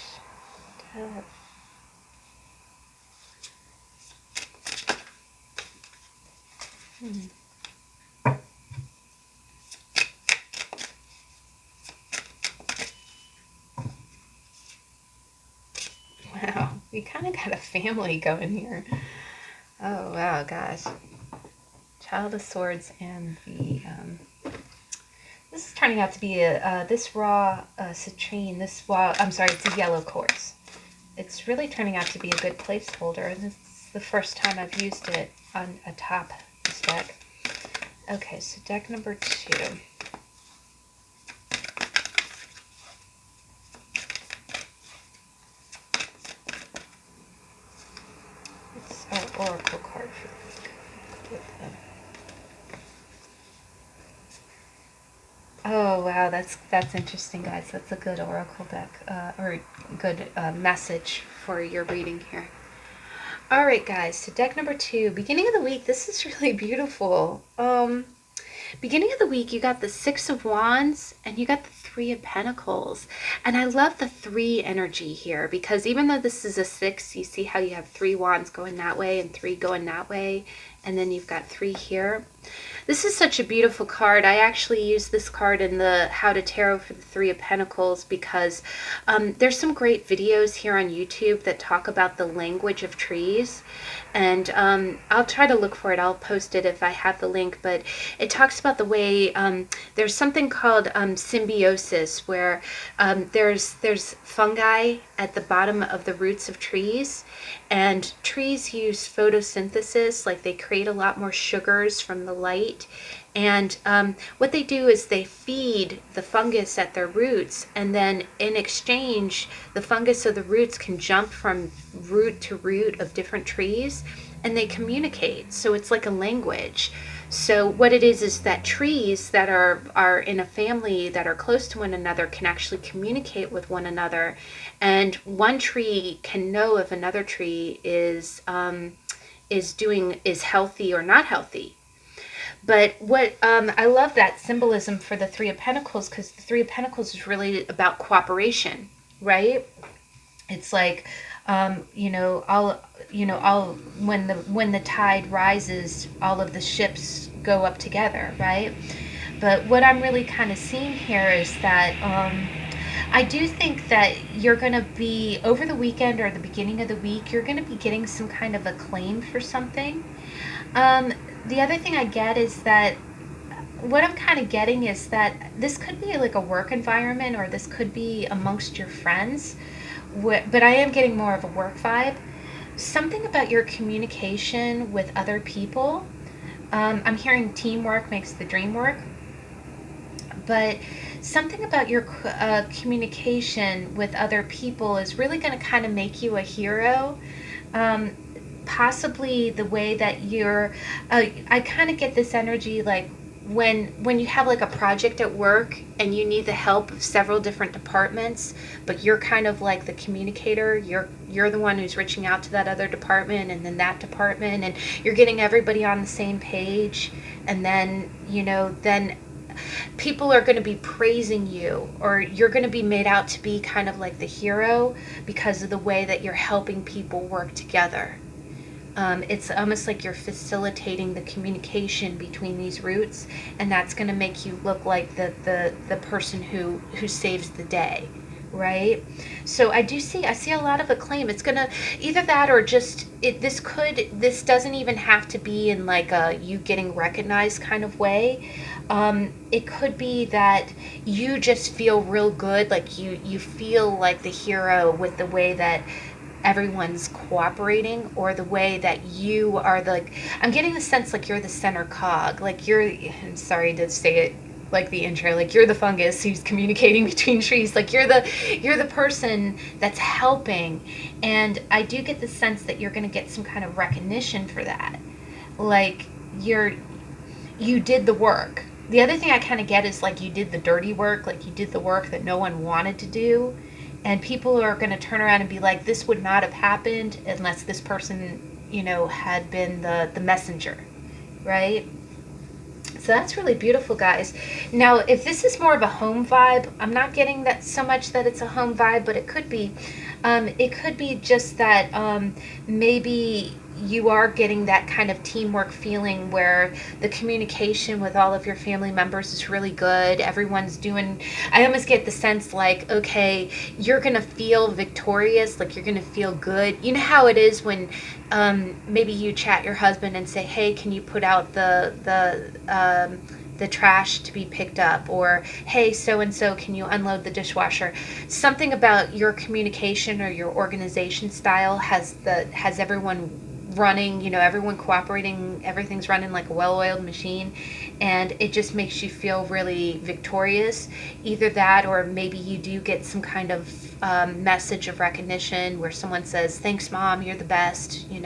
Wow, we kind of got a family going here. Oh, wow, gosh. Child of Swords and the, this is turning out to be this raw citrine, it's a yellow quartz. It's really turning out to be a good placeholder, and this is the first time I've used it on atop this deck. Okay, so deck number 2. It's our oracle card for the week. Oh wow, that's interesting, guys. That's a good oracle deck, or good message for your reading here. All right, guys. So deck number 2, beginning of the week. This is really beautiful. Beginning of the week, you got the 6 of Wands and you got the 3 of Pentacles. And I love the 3 energy here because even though this is a 6, you see how you have 3 wands going that way and 3 going that way. And then you've got 3 here. This is such a beautiful card. I actually use this card in the How to Tarot for the 3 of Pentacles because there's some great videos here on YouTube that talk about the language of trees. And I'll try to look for it. I'll post it if I have the link. But it talks about the way there's something called symbiosis, where there's fungi at the bottom of the roots of trees. And trees use photosynthesis, like they create a lot more sugars from the light. And what they do is they feed the fungus at their roots, and then in exchange, the fungus or the roots can jump from root to root of different trees, and they communicate. So it's like a language. So what it is that trees that are in a family that are close to one another can actually communicate with one another, and one tree can know if another tree is healthy or not healthy. But what I love that symbolism for the 3 of Pentacles, because the 3 of Pentacles is really about cooperation, right? It's like when the tide rises, all of the ships go up together, right? But what I'm really kind of seeing here is that I do think that you're going to be, over the weekend or the beginning of the week, you're going to be getting some kind of acclaim for something. The other thing I get is that what I'm kind of getting is that this could be like a work environment, or this could be amongst your friends, but I am getting more of a work vibe. Something about your communication with other people. I'm hearing teamwork makes the dream work. But something about your communication with other people is really going to kind of make you a hero. Possibly the way that you're, I kind of get this energy like when you have like a project at work and you need the help of several different departments, but you're kind of like the communicator. You're the one who's reaching out to that other department and then that department, and you're getting everybody on the same page, and then, then people are going to be praising you, or you're going to be made out to be kind of like the hero because of the way that you're helping people work together. It's almost like you're facilitating the communication between these roots, and that's going to make you look like the person who saves the day, right? So I see a lot of acclaim. It's gonna either that or just this doesn't even have to be in like a you getting recognized kind of way. It could be that you just feel real good, like you feel like the hero with the way that everyone's cooperating, or the way that you are I'm getting the sense like you're the center cog, like I'm sorry to say it like the intro, like you're the fungus who's communicating between trees, like you're the person that's helping. And I do get the sense that you're going to get some kind of recognition for that, like you did the work. The other thing I kind of get is like you did the dirty work, like you did the work that no one wanted to do. And people are going to turn around and be like, this would not have happened unless this person, had been the messenger, right? So that's really beautiful, guys. Now, if this is more of a home vibe, I'm not getting that so much that it's a home vibe, but it could be. It could be just that maybe you are getting that kind of teamwork feeling where the communication with all of your family members is really good. Everyone's doing, I almost get the sense like, okay, you're going to feel victorious, like you're going to feel good. You know how it is when maybe you chat your husband and say, hey, can you put out the trash to be picked up, or hey, so and so, can you unload the dishwasher? Something about your communication or your organization style has everyone running, everyone cooperating, everything's running like a well-oiled machine, and it just makes you feel really victorious. Either that, or maybe you do get some kind of message of recognition where someone says, thanks mom, you're the best, you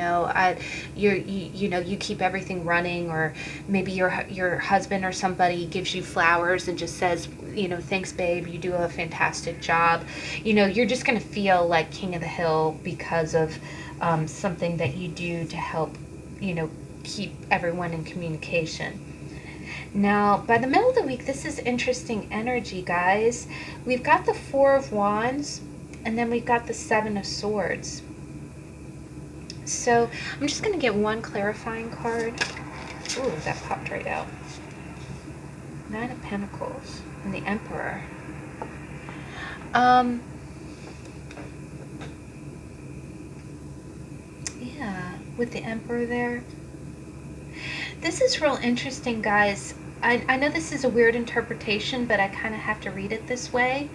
keep everything running. Or maybe your husband or somebody gives you flowers and just says, thanks babe, you do a fantastic job. You're just going to feel like king of the hill because of something that you do to help, keep everyone in communication. Now, by the middle of the week, this is interesting energy, guys. We've got the Four of Wands, and then we've got the Seven of Swords. So I'm just going to get one clarifying card. Ooh, that popped right out. Nine of Pentacles and the Emperor. Yeah, with the Emperor there. This is real interesting, guys. I know this is a weird interpretation, but I kind of have to read it this way.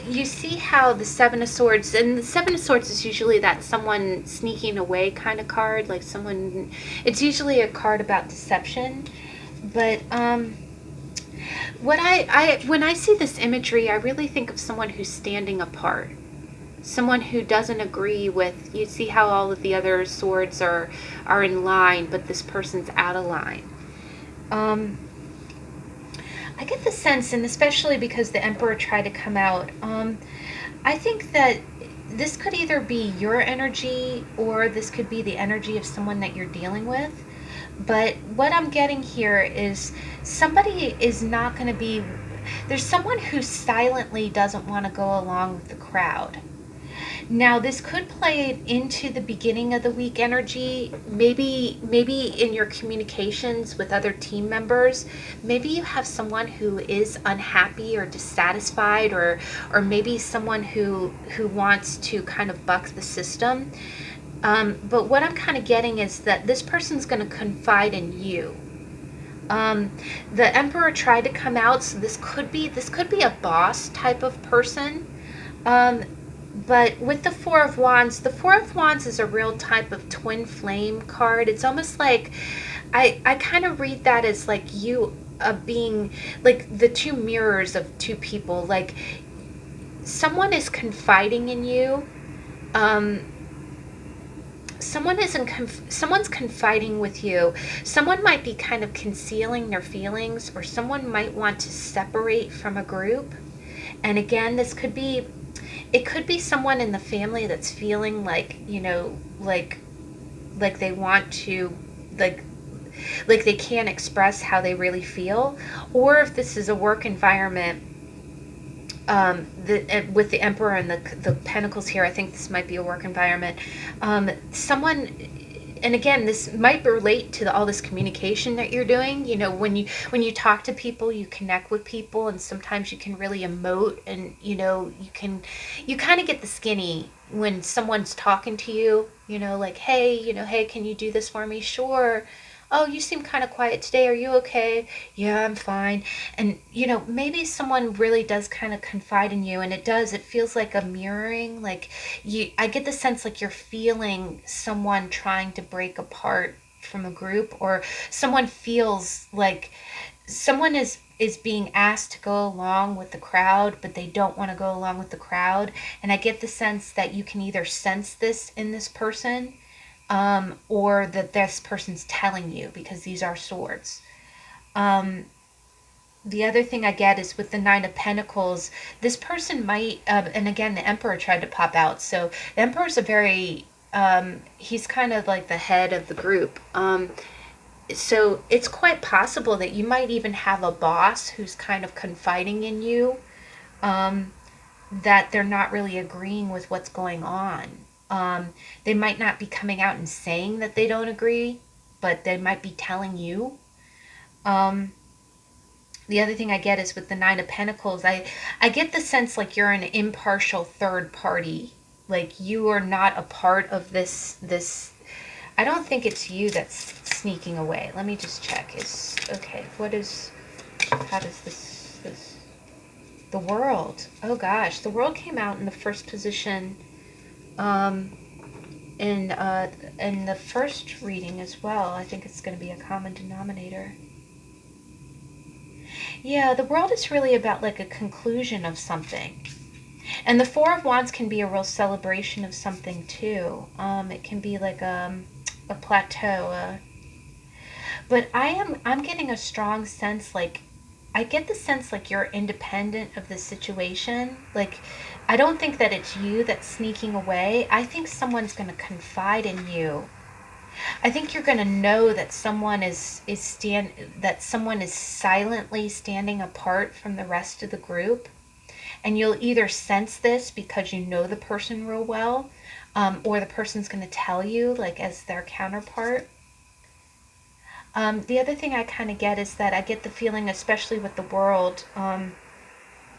You see how the Seven of Swords, and the Seven of Swords is usually that someone sneaking away kind of card, like someone, it's usually a card about deception. But when I see this imagery, I really think of someone who's standing apart. Someone who doesn't agree with, you see how all of the other swords are in line, but this person's out of line. I get the sense, and especially because the Emperor tried to come out, I think that this could either be your energy, or this could be the energy of someone that you're dealing with. But what I'm getting here is somebody is not going to be, there's someone who silently doesn't want to go along with the crowd. Now, this could play into the beginning of the week energy, maybe in your communications with other team members. Maybe you have someone who is unhappy or dissatisfied, or maybe someone who wants to kind of buck the system. But what I'm kind of getting is that this person's going to confide in you. The Emperor tried to come out, so this could be a boss type of person. But with the Four of Wands is a real type of twin flame card. It's almost like, I kind of read that as like you being like the two mirrors of two people. Like someone is confiding in you. Someone's confiding with you. Someone might be kind of concealing their feelings, or someone might want to separate from a group. And again, it could be someone in the family that's feeling like, like they want to, like like they can't express how they really feel, or if this is a work environment, with the Emperor and the Pentacles here, I think this might be a work environment. Someone, and again, this might relate to all this communication that you're doing. You know, when you talk to people, you connect with people, and sometimes you can really emote, and you kind of get the skinny when someone's talking to you. You know, like, hey, hey, can you do this for me? Sure. Oh, you seem kind of quiet today. Are you okay? Yeah, I'm fine. And maybe someone really does kind of confide in you, and it feels like a mirroring. Like, I get the sense like you're feeling someone trying to break apart from a group, or someone feels like someone is being asked to go along with the crowd, but they don't want to go along with the crowd. And I get the sense that you can either sense this in this person, or that this person's telling you, because these are swords. The other thing I get is with the Nine of Pentacles, this person might, and again, the Emperor tried to pop out. So the Emperor's a very, he's kind of like the head of the group. So it's quite possible that you might even have a boss who's kind of confiding in you, that they're not really agreeing with what's going on. They might not be coming out and saying that they don't agree, but they might be telling you. The other thing I get is with the Nine of Pentacles, I get the sense like you're an impartial third party. Like you are not a part of this. I don't think it's you that's sneaking away. Let me just check. How does this, the World. Oh gosh, the World came out in the first position, in the first reading as well. I think it's going to be a common denominator. Yeah, the World is really about like a conclusion of something. And the Four of Wands can be a real celebration of something too. It can be like a plateau. But I'm getting a strong sense, like, I get the sense like you're independent of the situation. Like, I don't think that it's you that's sneaking away. I think someone's going to confide in you. I think you're going to know that someone that someone is silently standing apart from the rest of the group, and you'll either sense this because you know the person real well, or the person's going to tell you, like, as their counterpart. The other thing I kind of get is that I get the feeling, especially with the World,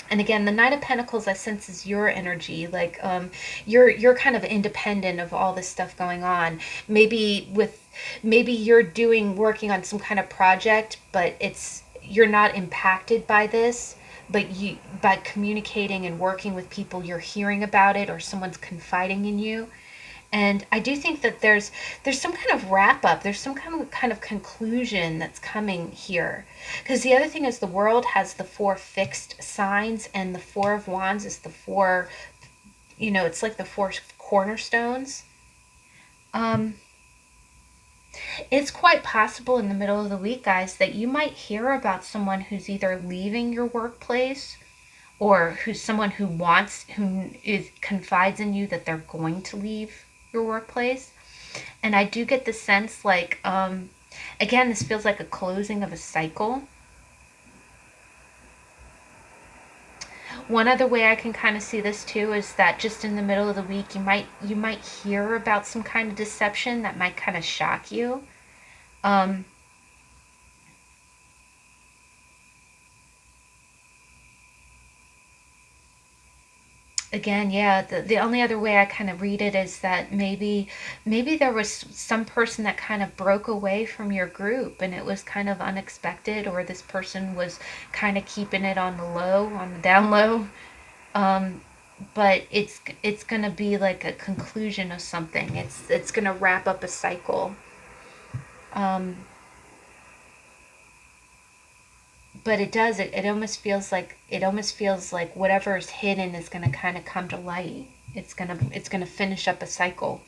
and again, the Knight of Pentacles I sense is your energy. Like, you're kind of independent of all this stuff going on. Maybe you're working on some kind of project, but you're not impacted by this. But by communicating and working with people, you're hearing about it, or someone's confiding in you. And I do think that there's some kind of wrap up. There's some kind of conclusion that's coming here. Because the other thing is the World has the four fixed signs, and the Four of Wands is the four, it's like the four cornerstones. It's quite possible in the middle of the week, guys, that you might hear about someone who's either leaving your workplace, or who's someone who confides in you that they're going to leave your workplace. And I do get the sense like, again, this feels like a closing of a cycle. One other way I can kind of see this too is that just in the middle of the week, you might hear about some kind of deception that might kind of shock you. Again, yeah, the only other way I kind of read it is that maybe there was some person that kind of broke away from your group, and it was kind of unexpected, or this person was kind of keeping it on the down low. But it's going to be like a conclusion of something. It's going to wrap up a cycle. But it almost feels like whatever is hidden is going to kind of come to light. It's going to finish up a cycle.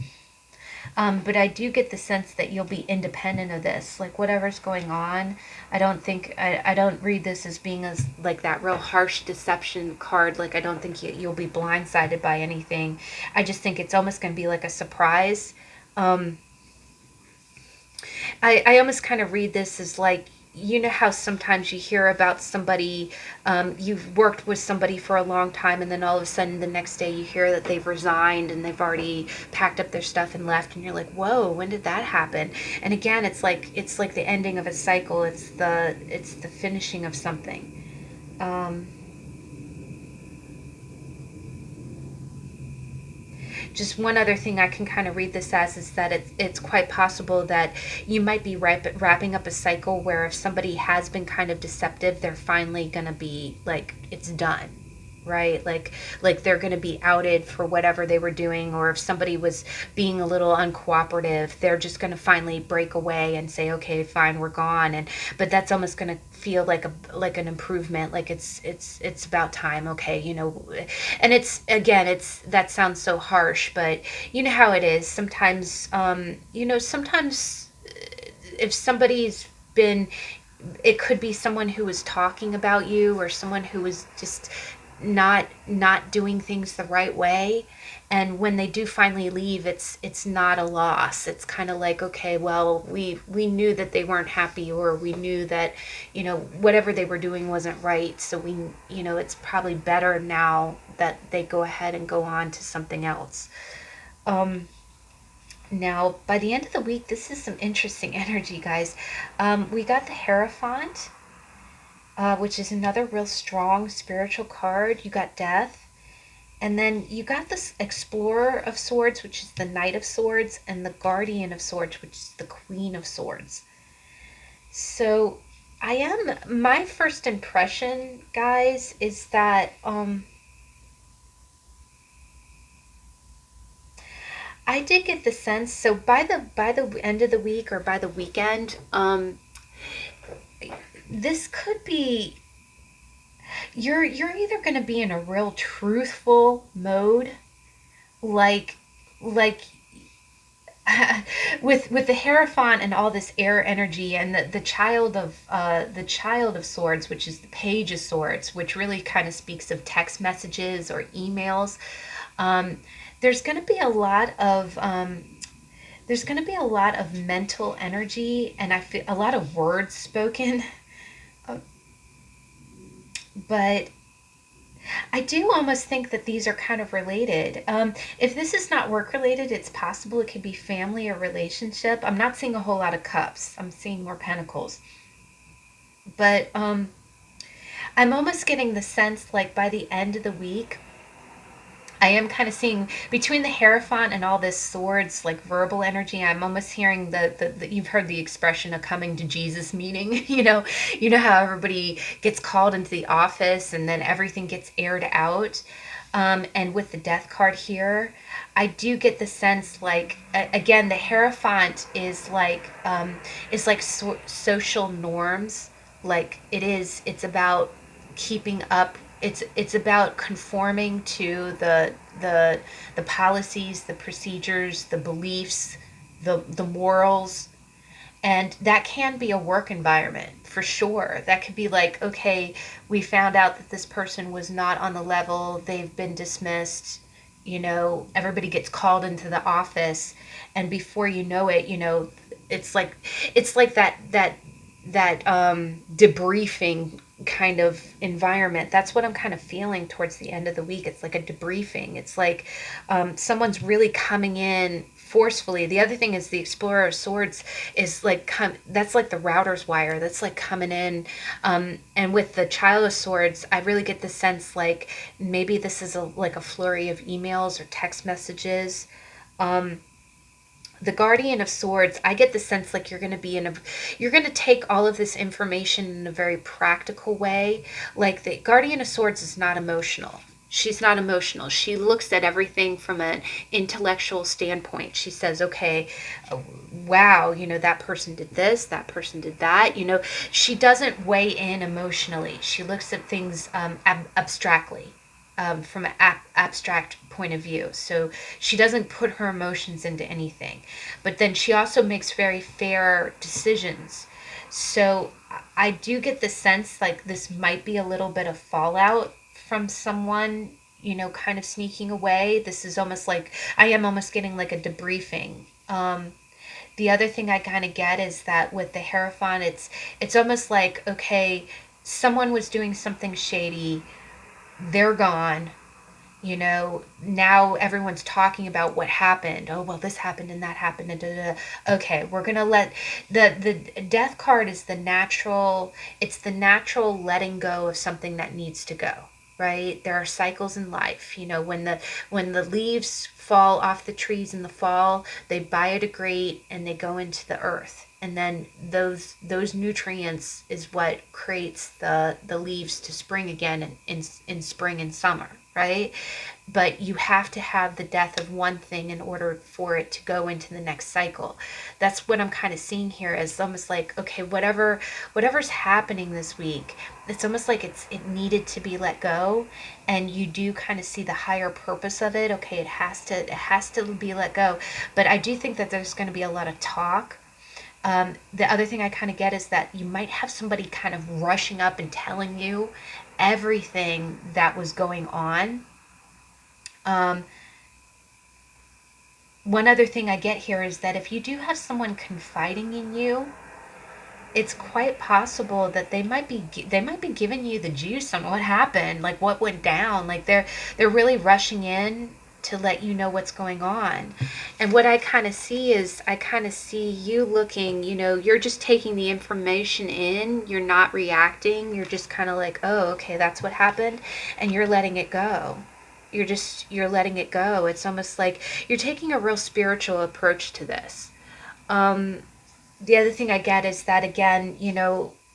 But I do get the sense that you'll be independent of this. Like, whatever's going on, I don't read this as being as like that real harsh deception card. Like, I don't think you'll be blindsided by anything. I just think it's almost going to be like a surprise. I almost kind of read this as like, you know how sometimes you hear about somebody, you've worked with somebody for a long time, and then all of a sudden the next day you hear that they've resigned and they've already packed up their stuff and left, and you're like, whoa, when did that happen? And again, it's like the ending of a cycle. It's the finishing of something. Um, just one other thing I can kind of read this as is that it's quite possible that you might be wrapping up a cycle where if somebody has been kind of deceptive, they're finally gonna be like, it's done, right? Like they're going to be outed for whatever they were doing, or if somebody was being a little uncooperative, they're just going to finally break away and say, okay, fine, we're gone. And but that's almost going to feel like an improvement, like it's about time, okay, and it's, again, it's, that sounds so harsh, but you know how it is sometimes. Sometimes if somebody's been, it could be someone who was talking about you, or someone who was just not doing things the right way, and when they do finally leave, it's not a loss. It's kind of like, okay, well, we knew that they weren't happy, or we knew that whatever they were doing wasn't right, so we, it's probably better now that they go ahead and go on to something else. um Now, by the end of the week, this is some interesting energy, guys. We got the Hierophant, which is another real strong spiritual card. You got Death. And then you got this Explorer of Swords, which is the Knight of Swords, and the Guardian of Swords, which is the Queen of Swords. So, my first impression, guys, is that I did get the sense. So by the end of the week, or by the weekend, this could be, you're either going to be in a real truthful mode, like like with the Hierophant and all this air energy, and the child of swords, which is the Page of Swords, which really kind of speaks of text messages or emails. um, there's going to be a lot of mental energy, and I feel a lot of words spoken. Uh, but I do almost think that these are kind of related. If this is not work related, it's possible it could be family or relationship. I'm not seeing a whole lot of cups. I'm seeing more pentacles. But I'm almost getting the sense, like, by the end of the week, I am kind of seeing between the Hierophant and all this swords, like verbal energy. I'm almost hearing you've heard the expression a coming to Jesus meeting. You know how everybody gets called into the office and then everything gets aired out. And with the Death card here, I do get the sense, like, again, the Hierophant is like social norms. Like, it's about keeping up. It's about conforming to the policies, the procedures, the beliefs, the morals. And that can be a work environment for sure. That could be like, okay, we found out that this person was not on the level, they've been dismissed. Everybody gets called into the office, and before you know it, it's like that debriefing kind of environment. That's what I'm kind of feeling towards the end of the week. It's like a debriefing. It's like someone's really coming in forcefully. The other thing is the Explorer of Swords is like, that's like the router's wire. That's like coming in. And with the Child of Swords, I really get the sense, like, maybe this is like a flurry of emails or text messages. Um, the Guardian of Swords, I get the sense like you're going to take all of this information in a very practical way. Like, the Guardian of Swords is not emotional. She's not emotional. She looks at everything from an intellectual standpoint. She says, okay, wow, that person did this, that person did that. She doesn't weigh in emotionally. She looks at things abstractly, from an abstract point of view. So she doesn't put her emotions into anything. But then she also makes very fair decisions. So I do get the sense like this might be a little bit of fallout from someone, kind of sneaking away. This is almost like, I am almost getting like a debriefing. The other thing I kind of get is that with the Hierophant, it's almost like, okay, someone was doing something shady, they're gone. Now everyone's talking about what happened. Oh, well, this happened and that happened and da, da, da. Okay, we're gonna let the death card is the natural. It's the natural letting go of something that needs to go. Right? There are cycles in life. When the leaves fall off the trees in the fall, they biodegrade and they go into the earth. And then those nutrients is what creates the leaves to spring again in spring and summer, right? But you have to have the death of one thing in order for it to go into the next cycle. That's what I'm kind of seeing here, as almost like, okay, whatever's happening this week, it's almost like it needed to be let go, and you do kind of see the higher purpose of it. Okay, it has to be let go. But I do think that there's going to be a lot of talk. The other thing I kind of get is that you might have somebody kind of rushing up and telling you everything that was going on. Um, One other thing I get here is that if you do have someone confiding in you, it's quite possible that they might be giving you the juice on what happened, like what went down. Like they're really rushing in to let you know what's going on. And what I kind of see is, I kind of see you looking, you're just taking the information in, you're not reacting, you're just kind of like, oh, okay, that's what happened, and you're letting it go. You're letting it go. It's almost like you're taking a real spiritual approach to this. Um, the other thing I get is that, again,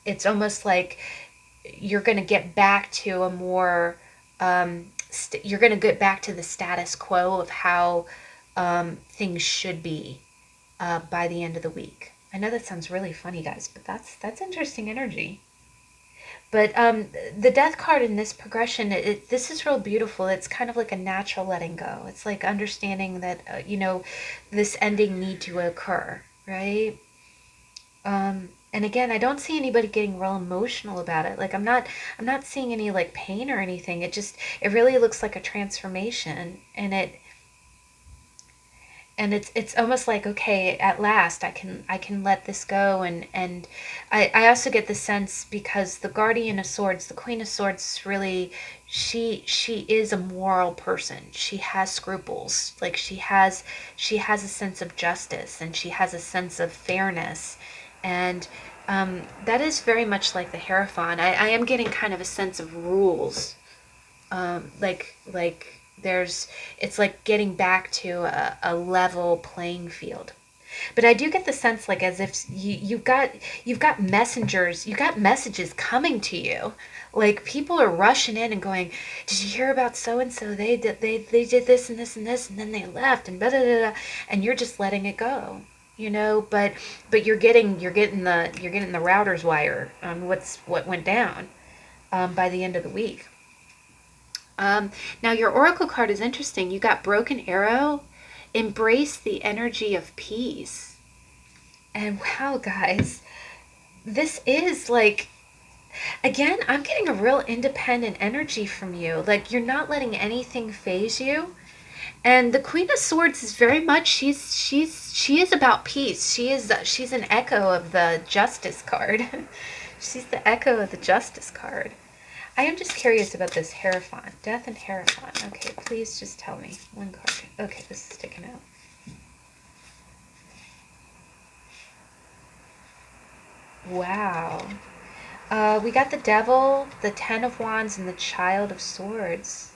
it's almost like you're going to get back to a more, you're going to get back to the status quo of how things should be by the end of the week. I know that sounds really funny, guys, but that's interesting energy. But the death card in this progression, this is real beautiful. It's kind of like a natural letting go. It's like understanding that, this ending need to occur, right? And again, I don't see anybody getting real emotional about it. Like I'm not seeing any like pain or anything. It really looks like a transformation, and it's almost like, okay, at last I can let this go. And I also get the sense, because the Guardian of Swords, the Queen of Swords, really, she is a moral person. She has scruples. Like she has a sense of justice, and she has a sense of fairness. And that is very much like the Hierophant. I am getting kind of a sense of rules. Like there's it's like getting back to a level playing field. But I do get the sense, like, as if you've got messengers, you've got messages coming to you. Like, people are rushing in and going, did you hear about so and so? They did this and this and this, and then they left, and blah, blah, blah, blah. And you're just letting it go. But you're getting the router's wire on what went down by the end of the week. Now, your oracle card is interesting. You got Broken Arrow. Embrace the energy of peace. And wow, guys, this is like, again, I'm getting a real independent energy from you. Like, you're not letting anything phase you. And the Queen of Swords is very much, she is about peace. She's an echo of the Justice card. She's the echo of the Justice card. I am just curious about this Hierophant. Death and Hierophant. Okay, please just tell me. One card. Okay, this is sticking out. Wow. We got the Devil, the Ten of Wands, and the Child of Swords.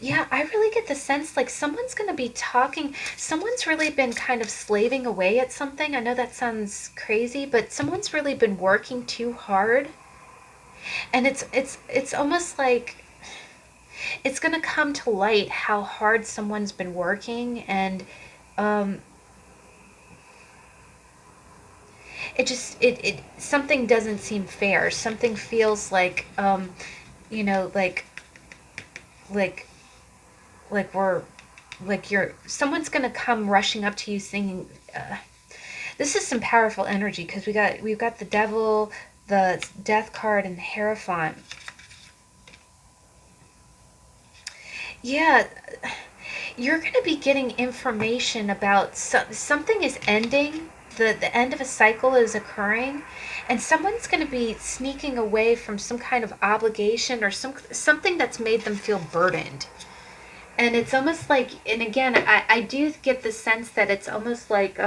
Yeah, I really get the sense like someone's going to be talking. Someone's really been kind of slaving away at something. I know that sounds crazy, but someone's really been working too hard. And it's almost like it's going to come to light how hard someone's been working, and um it something doesn't seem fair. Something feels like you know like like like we're like you're someone's going to come rushing up to you singing. This is some powerful energy, because we've got the Devil, the Death card, and the Hierophant. Yeah, you're going to be getting information about something is ending. The end of a cycle is occurring, and someone's going to be sneaking away from some kind of obligation or something that's made them feel burdened. And it's almost like, and again, I do get the sense that it's almost like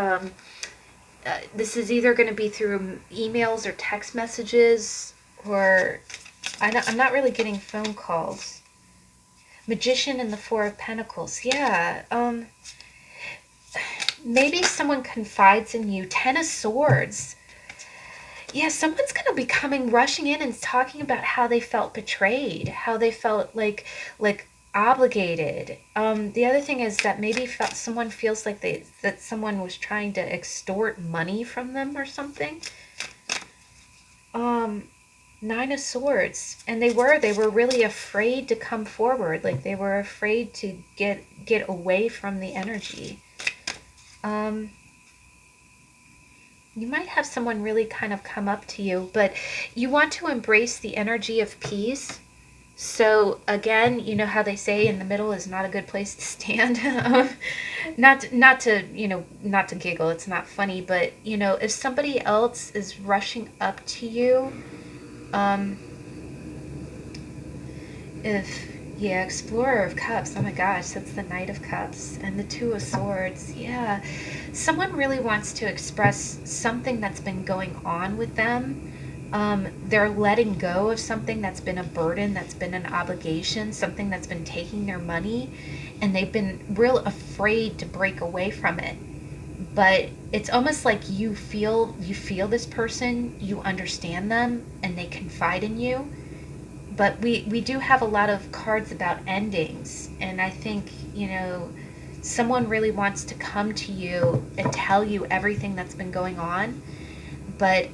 this is either going to be through emails or text messages, or I'm not really getting phone calls. Magician and the Four of Pentacles. Yeah. Maybe someone confides in you. Ten of Swords. Yeah, someone's going to be coming rushing in and talking about how they felt betrayed, how they felt like obligated. The other thing is that maybe someone feels like that someone was trying to extort money from them or something. Nine of Swords, and they were really afraid to come forward. Like they were afraid to get away from the energy. You might have someone really kind of come up to you, but you want to embrace the energy of peace. So again, you know how they say in the middle is not a good place to stand. Not to giggle. It's not funny, but if somebody else is rushing up to you, Explorer of Cups. Oh my gosh, that's the Knight of Cups and the Two of Swords. Yeah, someone really wants to express something that's been going on with them. They're letting go of something that's been a burden, that's been an obligation, something that's been taking their money, and they've been real afraid to break away from it. But it's almost like you feel this person, you understand them, and they confide in you. But we do have a lot of cards about endings, and I think someone really wants to come to you and tell you everything that's been going on. But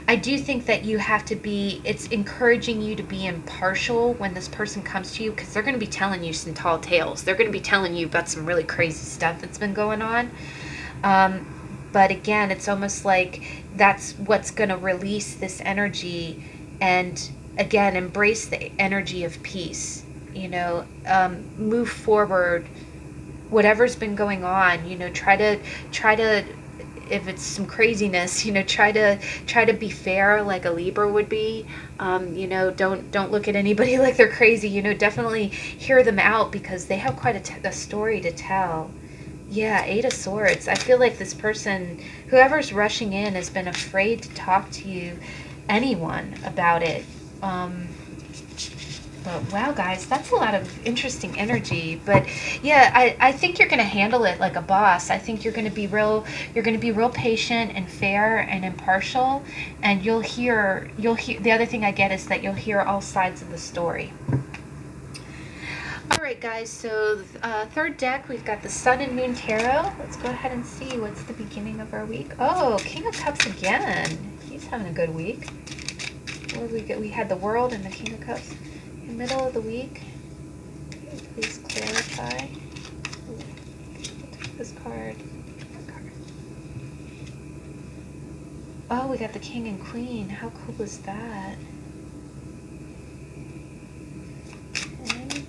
I do think that you have to it's encouraging you to be impartial when this person comes to you, because they're going to be telling you some tall tales. They're going to be telling you about some really crazy stuff that's been going on. But again, it's almost like that's what's going to release this energy, and again, embrace the energy of peace. Move forward. Whatever's been going on, try to, if it's some craziness, try to be fair, like a Libra would be. Don't look at anybody like they're crazy. Definitely hear them out, because they have quite a story to tell. Yeah, Eight of Swords. I feel like this person, whoever's rushing in, has been afraid to talk to you, anyone, about it. But wow, guys, that's a lot of interesting energy. But yeah, I think you're going to handle it like a boss. I think you're going to be real patient and fair and impartial, and you'll hear the other thing I get is that you'll hear all sides of the story. All right, guys, so third deck, we've got the Sun and Moon Tarot. Let's go ahead and see what's the beginning of our week. Oh, King of Cups again. He's having a good week. What did we get? We had the World and the King of Cups. In the middle of the week. Please clarify. Ooh, we'll take this card. Oh, we got the King and Queen. How cool is that? And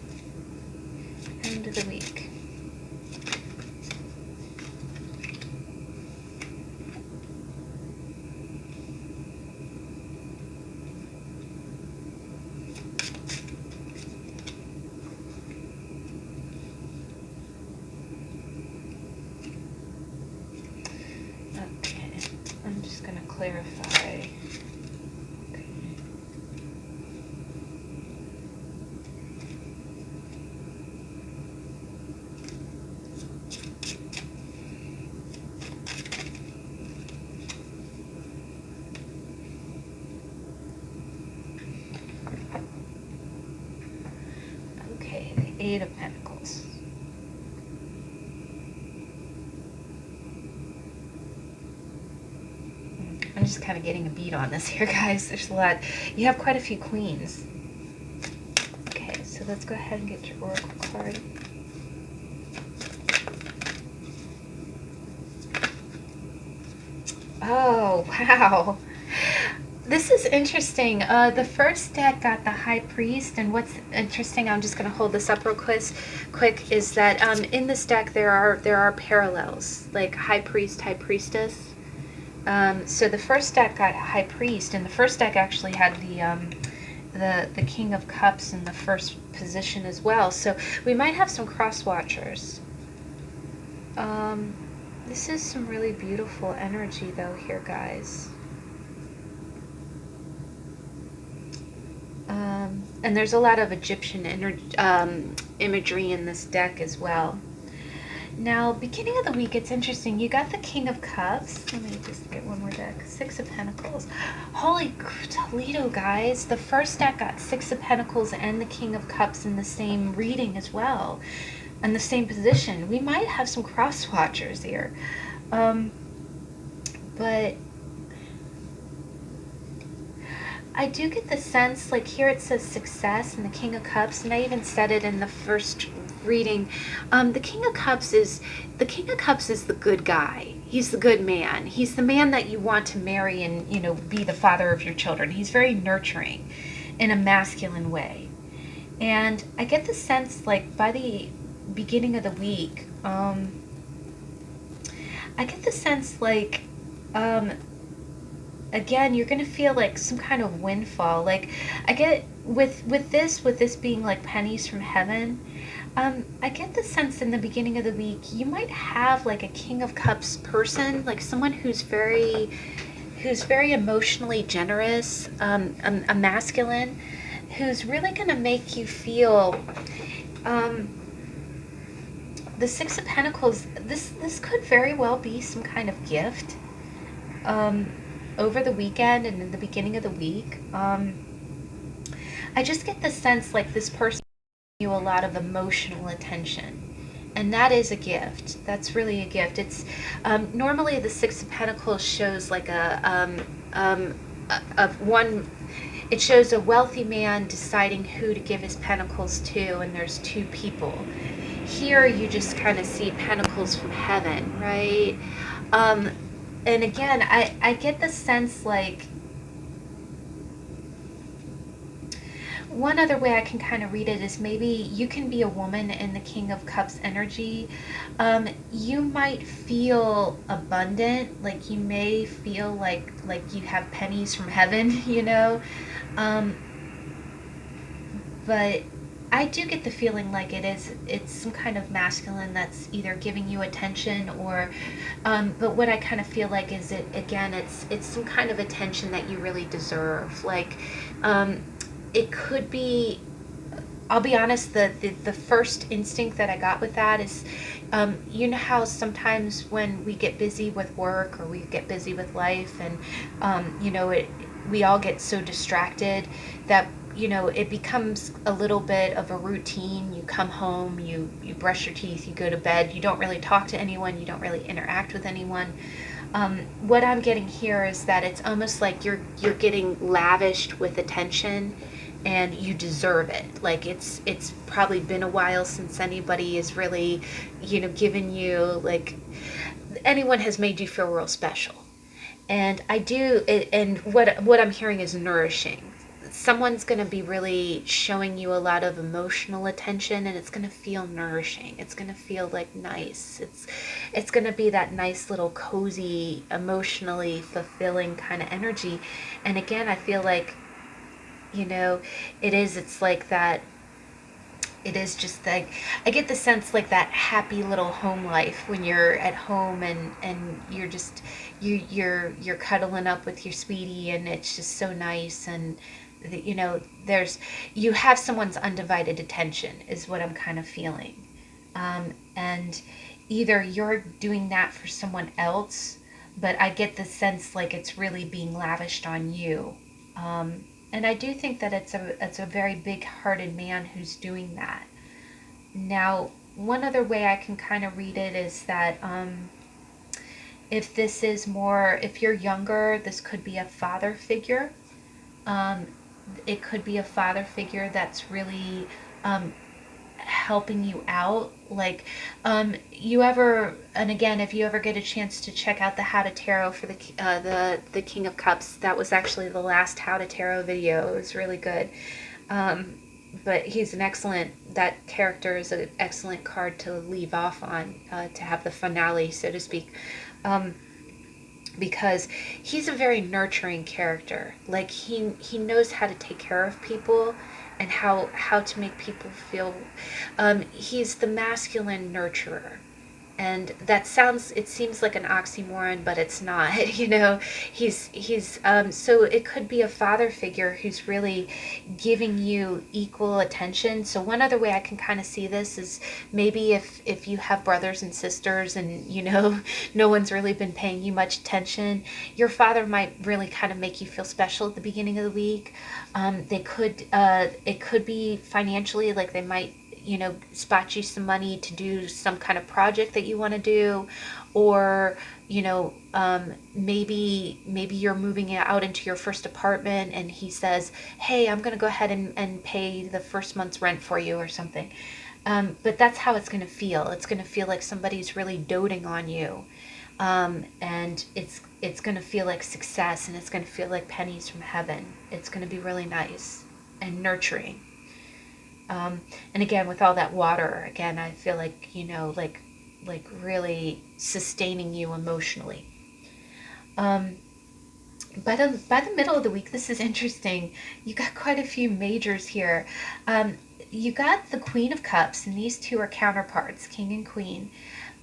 end of the week. Clarify. Okay. Okay, the Eight of Pentacles. I'm just kind of getting a beat on this here, guys. There's a lot. You have quite a few queens. Okay, so let's go ahead and get your oracle card. Oh, wow. This is interesting. The first deck got the High Priest, and what's interesting, I'm just going to hold this up real quick, is that in this deck there are parallels, like High Priest, High Priestess. So the first deck got High Priest, and the first deck actually had the King of Cups in the first position as well. So we might have some cross watchers. This is some really beautiful energy though here, guys. And there's a lot of Egyptian imagery in this deck as well. Now, beginning of the week, it's interesting. You got the King of Cups. Let me just get one more deck. Six of Pentacles. Holy Toledo, guys. The first deck got Six of Pentacles and the King of Cups in the same reading as well. In the same position. We might have some cross watchers here. But I do get the sense, like here it says success and the King of Cups, and I even said it in the first reading. The King of Cups is the good guy. He's the good man. He's the man that you want to marry and, you know, be the father of your children. He's very nurturing in a masculine way. And I get the sense, like by the beginning of the week, I get the sense like again, you're gonna feel like some kind of windfall. Like I get with this being like pennies from heaven. I get the sense in the beginning of the week you might have like a King of Cups person, like someone who's very emotionally generous, a masculine, who's really gonna make you feel. The Six of Pentacles. This could very well be some kind of gift. Over the weekend and in the beginning of the week. I just get the sense like this person gives you a lot of emotional attention. And that is a gift. That's really a gift. It's normally the Six of Pentacles shows like one. It shows a wealthy man deciding who to give his pentacles to, and there's two people. Here you just kind of see pentacles from heaven, right? And again, I get the sense like one other way I can kind of read it is maybe you can be a woman in the King of Cups energy. You might feel abundant, like you may feel like you have pennies from heaven, you know. But I do get the feeling like it's some kind of masculine that's either giving you attention or but what I kind of feel like is it's some kind of attention that you really deserve. Like it could be, I'll be honest, the first instinct that I got with that is you know how sometimes when we get busy with work or we get busy with life and you know, we all get so distracted that, you know, it becomes a little bit of a routine. You come home, you brush your teeth, you go to bed, you don't really talk to anyone, you don't really interact with anyone. What I'm getting here is that it's almost like you're getting lavished with attention and you deserve it. Like it's probably been a while since anybody has really, you know, given you, like, anyone has made you feel real special. And I do, and what I'm hearing is nourishing. Someone's going to be really showing you a lot of emotional attention, and it's going to feel nourishing. It's going to feel like nice. It's going to be that nice little cozy, emotionally fulfilling kind of energy. And again, I feel like, you know, it's like that. It is just like, I get the sense like that happy little home life when you're at home and you're just you're cuddling up with your sweetie and it's just so nice. And you know, you have someone's undivided attention is what I'm kind of feeling. And either you're doing that for someone else, but I get the sense like it's really being lavished on you. And I do think that it's a very big-hearted man who's doing that. Now, one other way I can kind of read it is that if you're younger, this could be a father figure. It could be a father figure that's really helping you out. Like, you ever, and again, if you ever get a chance to check out the How to Tarot for the King of Cups, that was actually the last How to Tarot video. It was really good. But he's an excellent, that character is an excellent card to leave off on, to have the finale, so to speak. Because he's a very nurturing character. Like, he knows how to take care of people and how to make people feel. He's the masculine nurturer, and it seems like an oxymoron, but it's not. So it could be a father figure who's really giving you equal attention. So one other way I can kind of see this is maybe if you have brothers and sisters and no one's really been paying you much attention, your father might really kind of make you feel special at the beginning of the week. It could be financially, like they might spot you some money to do some kind of project that you want to do, or maybe you're moving out into your first apartment and he says, hey, I'm going to go ahead and pay the first month's rent for you or something. But that's how it's going to feel. It's going to feel like somebody's really doting on you, and it's going to feel like success, and it's going to feel like pennies from heaven. It's going to be really nice and nurturing. And again, with all that water, again, I feel like, like really sustaining you emotionally. By the middle of the week, this is interesting. You got quite a few majors here. You got the Queen of Cups, and these two are counterparts, King and Queen.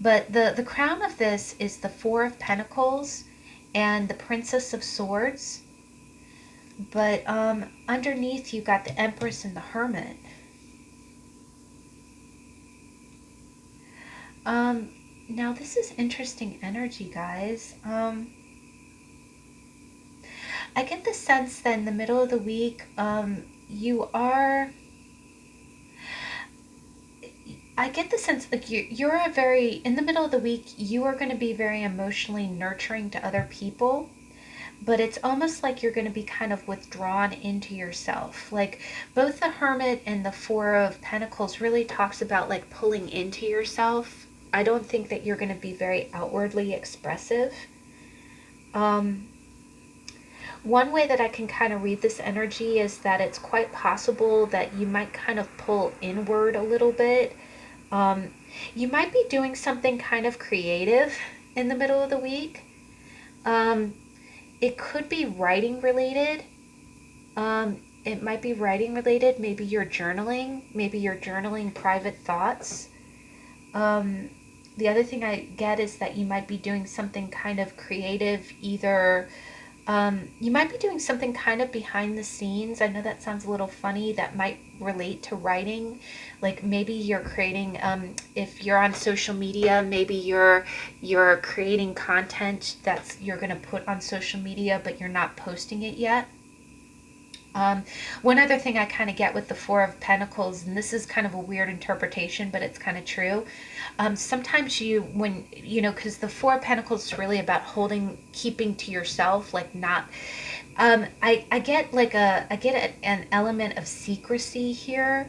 But the crown of this is the Four of Pentacles and the Princess of Swords. But underneath, you got the Empress and the Hermit. Now this is interesting energy, guys. I get the sense that in the middle of the week, I get the sense like in the middle of the week, you are going to be very emotionally nurturing to other people, but it's almost like you're going to be kind of withdrawn into yourself. Like both the Hermit and the Four of Pentacles really talks about like pulling into yourself. I don't think that you're going to be very outwardly expressive. One way that I can kind of read this energy is that it's quite possible that you might kind of pull inward a little bit. You might be doing something kind of creative in the middle of the week. It could be writing related. It might be writing related. Maybe you're journaling. Maybe you're journaling private thoughts. The other thing I get is that you might be doing something kind of creative, either you might be doing something kind of behind the scenes. I know that sounds a little funny. That might relate to writing. Like maybe you're creating, if you're on social media, maybe you're creating content you're going to put on social media, but you're not posting it yet. One other thing I kind of get with the Four of Pentacles, and this is kind of a weird interpretation, but it's kind of true. Sometimes because the Four of Pentacles is really about keeping to yourself, like not, I get an element of secrecy here.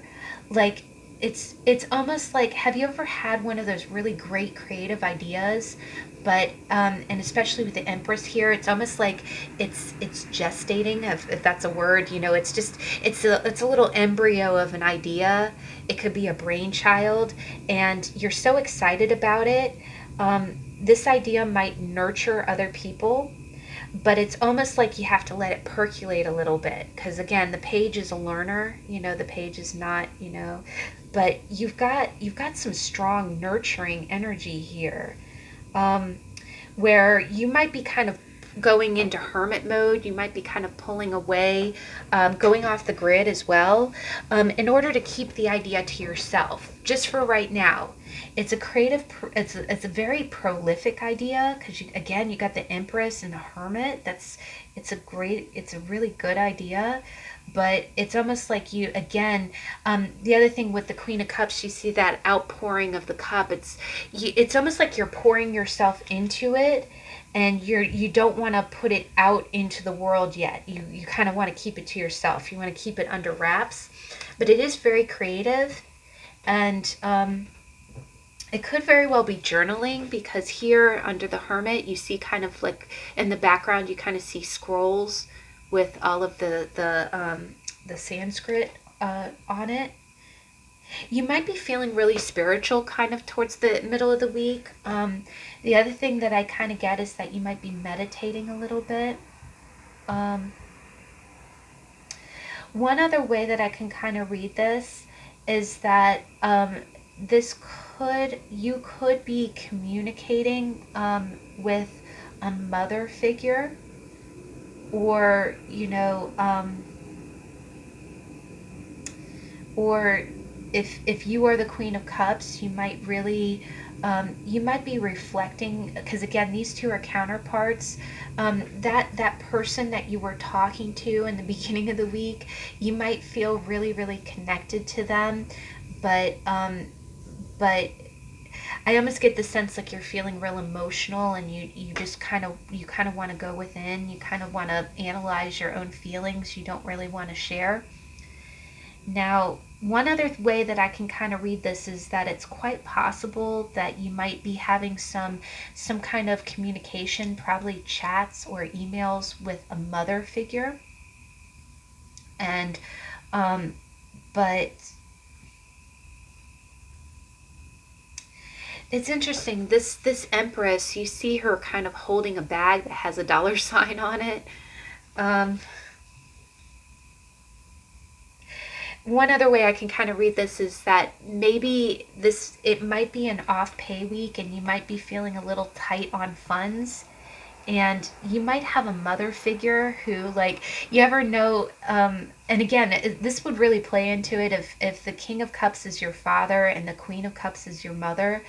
Like it's almost like, have you ever had one of those really great creative ideas, but and especially with the Empress here, it's almost like it's gestating, if that's a word. It's a little embryo of an idea. It could be a brainchild, and you're so excited about it. This idea might nurture other people, but it's almost like you have to let it percolate a little bit, because again, the page is a learner. The page is not, but you've got some strong nurturing energy here. Where you might be kind of going into hermit mode, you might be kind of pulling away, going off the grid as well, in order to keep the idea to yourself, just for right now. It's a creative, it's a very prolific idea, because you got the Empress and the Hermit. It's a really good idea. But it's almost like the other thing with the Queen of Cups, you see that outpouring of the cup. It's almost like you're pouring yourself into it, and you don't want to put it out into the world yet. You kind of want to keep it to yourself. You want to keep it under wraps, but it is very creative, And it could very well be journaling, because here under the Hermit, you see kind of like in the background, you kind of see scrolls with all of the Sanskrit on it. You might be feeling really spiritual kind of towards the middle of the week. The other thing that I kind of get is that you might be meditating a little bit. Um, One other way that I can kind of read this is that this you could be communicating with a mother figure, or, or if you are the Queen of Cups, you might be reflecting, because again, these two are counterparts. That person that you were talking to in the beginning of the week, you might feel really, really connected to them, but but I almost get the sense like you're feeling real emotional, and you just kind of want to go within. You kind of want to analyze your own feelings. You don't really want to share. Now, one other way that I can kind of read this is that it's quite possible that you might be having some kind of communication, probably chats or emails with a mother figure. And but it's interesting. This Empress, you see her kind of holding a bag that has a dollar sign on it. Um, One other way I can kind of read this is that maybe it might be an off pay week, and you might be feeling a little tight on funds, and you might have a mother figure who, like, you ever know, and again, this would really play into it if the King of Cups is your father and the Queen of Cups is your mother.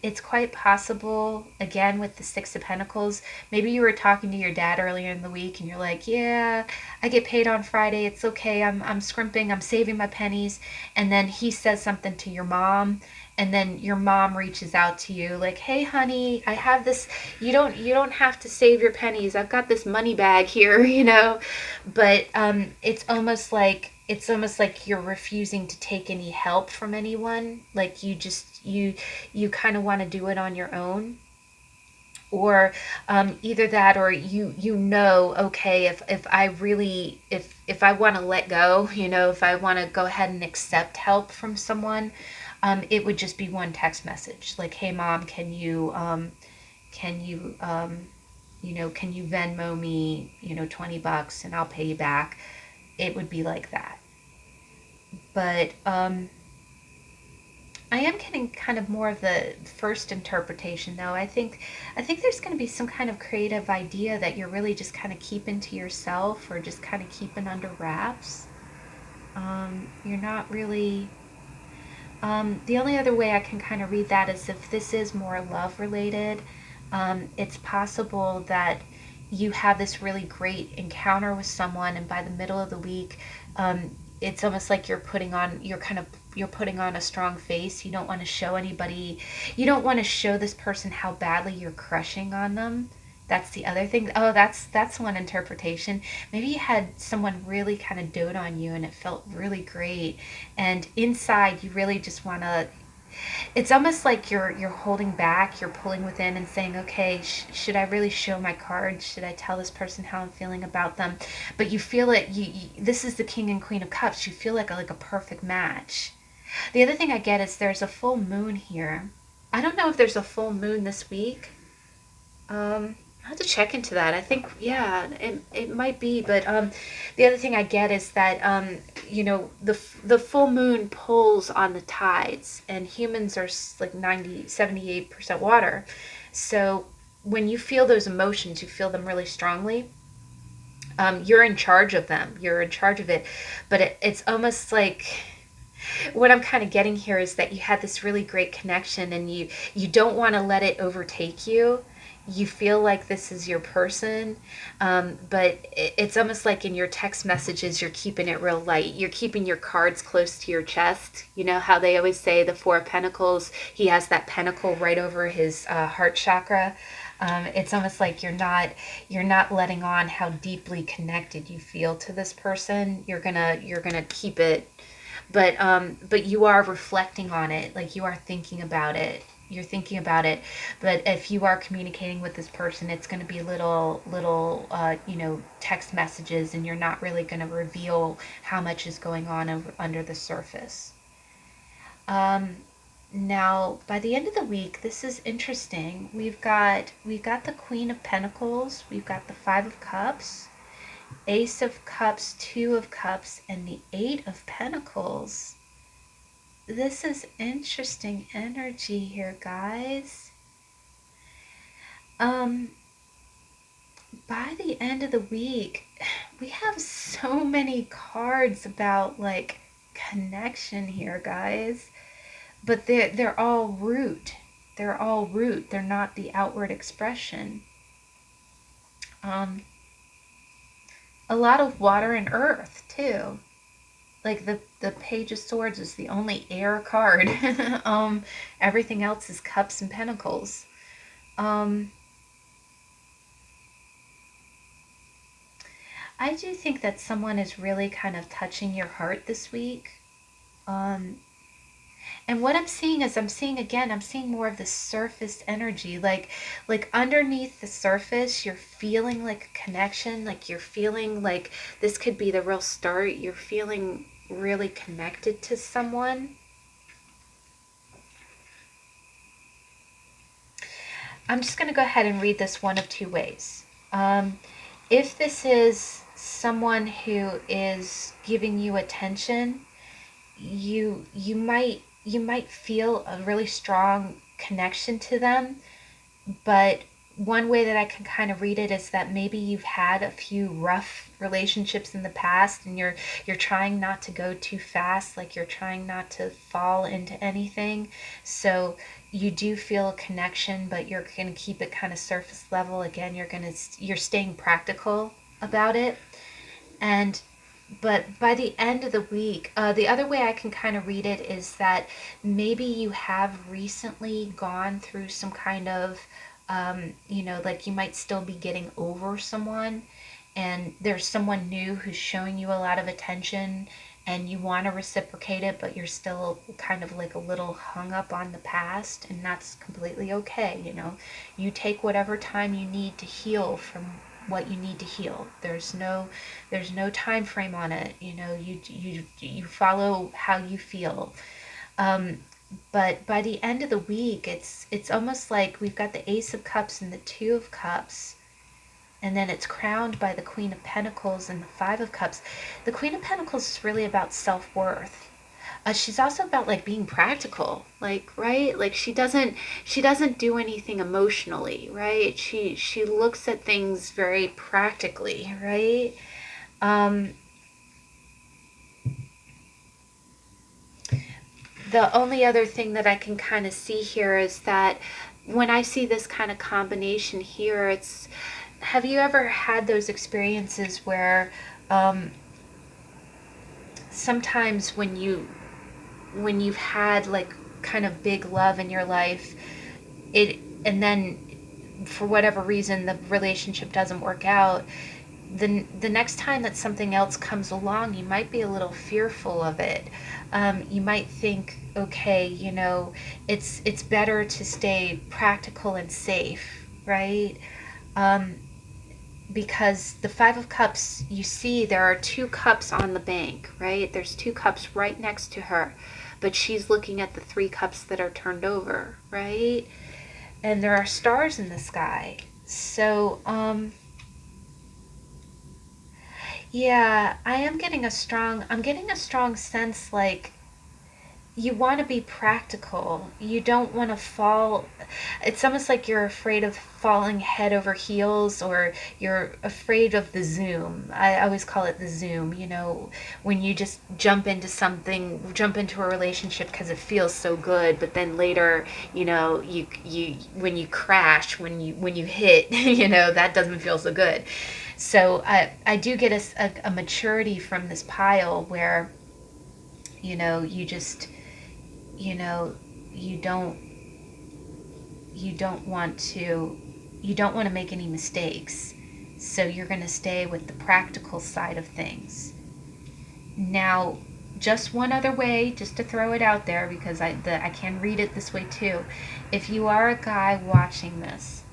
It's quite possible, again, with the Six of Pentacles, maybe you were talking to your dad earlier in the week and you're like, yeah, I get paid on Friday. It's okay. I'm scrimping. I'm saving my pennies. And then he says something to your mom, and then your mom reaches out to you like, hey honey, I have this, you don't have to save your pennies, I've got this money bag here, but it's almost like you're refusing to take any help from anyone, like you kind of want to do it on your own. Or either that, or okay, if I really, if I want to let go, if I want to go ahead and accept help from someone, it would just be one text message like, hey mom, can you can you Venmo me, $20, and I'll pay you back. It would be like that. But I am getting kind of more of the first interpretation, though. I think there's going to be some kind of creative idea that you're really just kind of keeping to yourself, or just kind of keeping under wraps. You're not really. The only other way I can kind of read that is if this is more love related. It's possible that you have this really great encounter with someone, and by the middle of the week, it's almost like you're putting on a strong face. You don't want to show anybody, you don't want to show this person how badly you're crushing on them. That's the other thing. Oh, that's one interpretation. Maybe you had someone really kind of dote on you and it felt really great, and inside you really just want to, it's almost like you're holding back, you're pulling within and saying, okay, should I really show my cards? Should I tell this person how I'm feeling about them? But you feel it. This is the King and Queen of Cups. You feel like a perfect match. The other thing I get is there's a full moon here. I don't know if there's a full moon this week. I have to check into that. I think, yeah, it might be. But the other thing I get is that, the full moon pulls on the tides, and humans are like 78% water. So when you feel those emotions, you feel them really strongly. You're in charge of them. You're in charge of it. But it's almost like, what I'm kind of getting here is that you had this really great connection, and you don't want to let it overtake you. You feel like this is your person, but it's almost like in your text messages you're keeping it real light. You're keeping your cards close to your chest. You know how they always say the Four of Pentacles, he has that pentacle right over his heart chakra. It's almost like you're not letting on how deeply connected you feel to this person. You're gonna keep it. but you are reflecting on it, like you are thinking about it. You're thinking about it, but if you are communicating with this person, it's going to be little text messages, and you're not really going to reveal how much is going on under the surface. Um, Now, by the end of the week, this is interesting. We've got the Queen of Pentacles, we've got the Five of Cups, Ace of Cups, Two of Cups, and the Eight of Pentacles. This is interesting energy here, guys. Um, by the end of the week, we have so many cards about like connection here, guys. But they're all root. They're all root. They're not the outward expression. A lot of water and earth too. Like the Page of Swords is the only air card. Everything else is cups and pentacles. I do think that someone is really kind of touching your heart this week. And what I'm seeing is I'm seeing more of the surface energy. Like underneath the surface, you're feeling like a connection, like you're feeling like this could be the real start. You're feeling really connected to someone. I'm just going to go ahead and read this one of two ways. If this is someone who is giving you attention, you might feel a really strong connection to them, but one way that I can kind of read it is that maybe you've had a few rough relationships in the past, and you're trying not to go too fast, like you're trying not to fall into anything. So you do feel a connection, but you're going to keep it kind of surface level. Again, you're staying practical about it. And but by the end of the week, the other way I can kind of read it is that maybe you have recently gone through some kind of, like you might still be getting over someone, and there's someone new who's showing you a lot of attention, and you want to reciprocate it, but you're still kind of like a little hung up on the past, and that's completely okay. You take whatever time you need to heal from what you need to heal. There's no time frame on it. You follow how you feel. But by the end of the week, it's almost like we've got the Ace of Cups and the Two of Cups, and then it's crowned by the Queen of Pentacles and the Five of Cups. The Queen of Pentacles is really about self-worth. She's also about like being practical, like, right? Like she doesn't do anything emotionally, right? She looks at things very practically, right? The only other thing that I can kind of see here is that when I see this kind of combination here, have you ever had those experiences where sometimes when you've had like kind of big love in your life, and then for whatever reason the relationship doesn't work out, then the next time that something else comes along, you might be a little fearful of it. You might think, okay, it's better to stay practical and safe, right? Because the Five of Cups, you see there are two cups on the bank, right? There's two cups right next to her, but she's looking at the three cups that are turned over, right? And there are stars in the sky. So, yeah, I'm getting a strong sense like you want to be practical. You don't want to fall. It's almost like you're afraid of falling head over heels, or you're afraid of the zoom. I always call it the zoom, when you just jump into a relationship because it feels so good, but then later, you when you crash, when you hit, that doesn't feel so good. So I do get a maturity from this pile where, you just, you don't want to make any mistakes. So you're going to stay with the practical side of things. Now, just one other way, just to throw it out there, because I can read it this way too. If you are a guy watching this,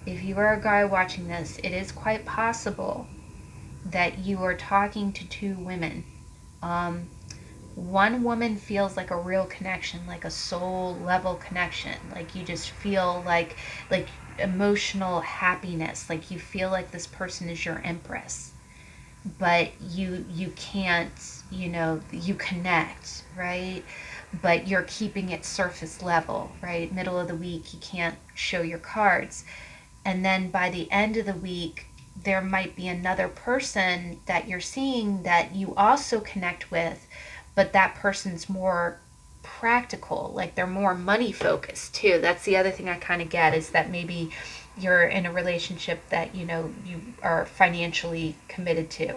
it is quite possible that you are talking to two women. Um, One woman feels like a real connection, like a soul level connection. Like you just feel like emotional happiness. Like you feel like this person is your empress. But you can't, you connect, right? But you're keeping it surface level, right? Middle of the week, you can't show your cards. And then by the end of the week, there might be another person that you're seeing that you also connect with, but that person's more practical, like they're more money focused too. That's the other thing I kind of get, is that maybe you're in a relationship that you are financially committed to.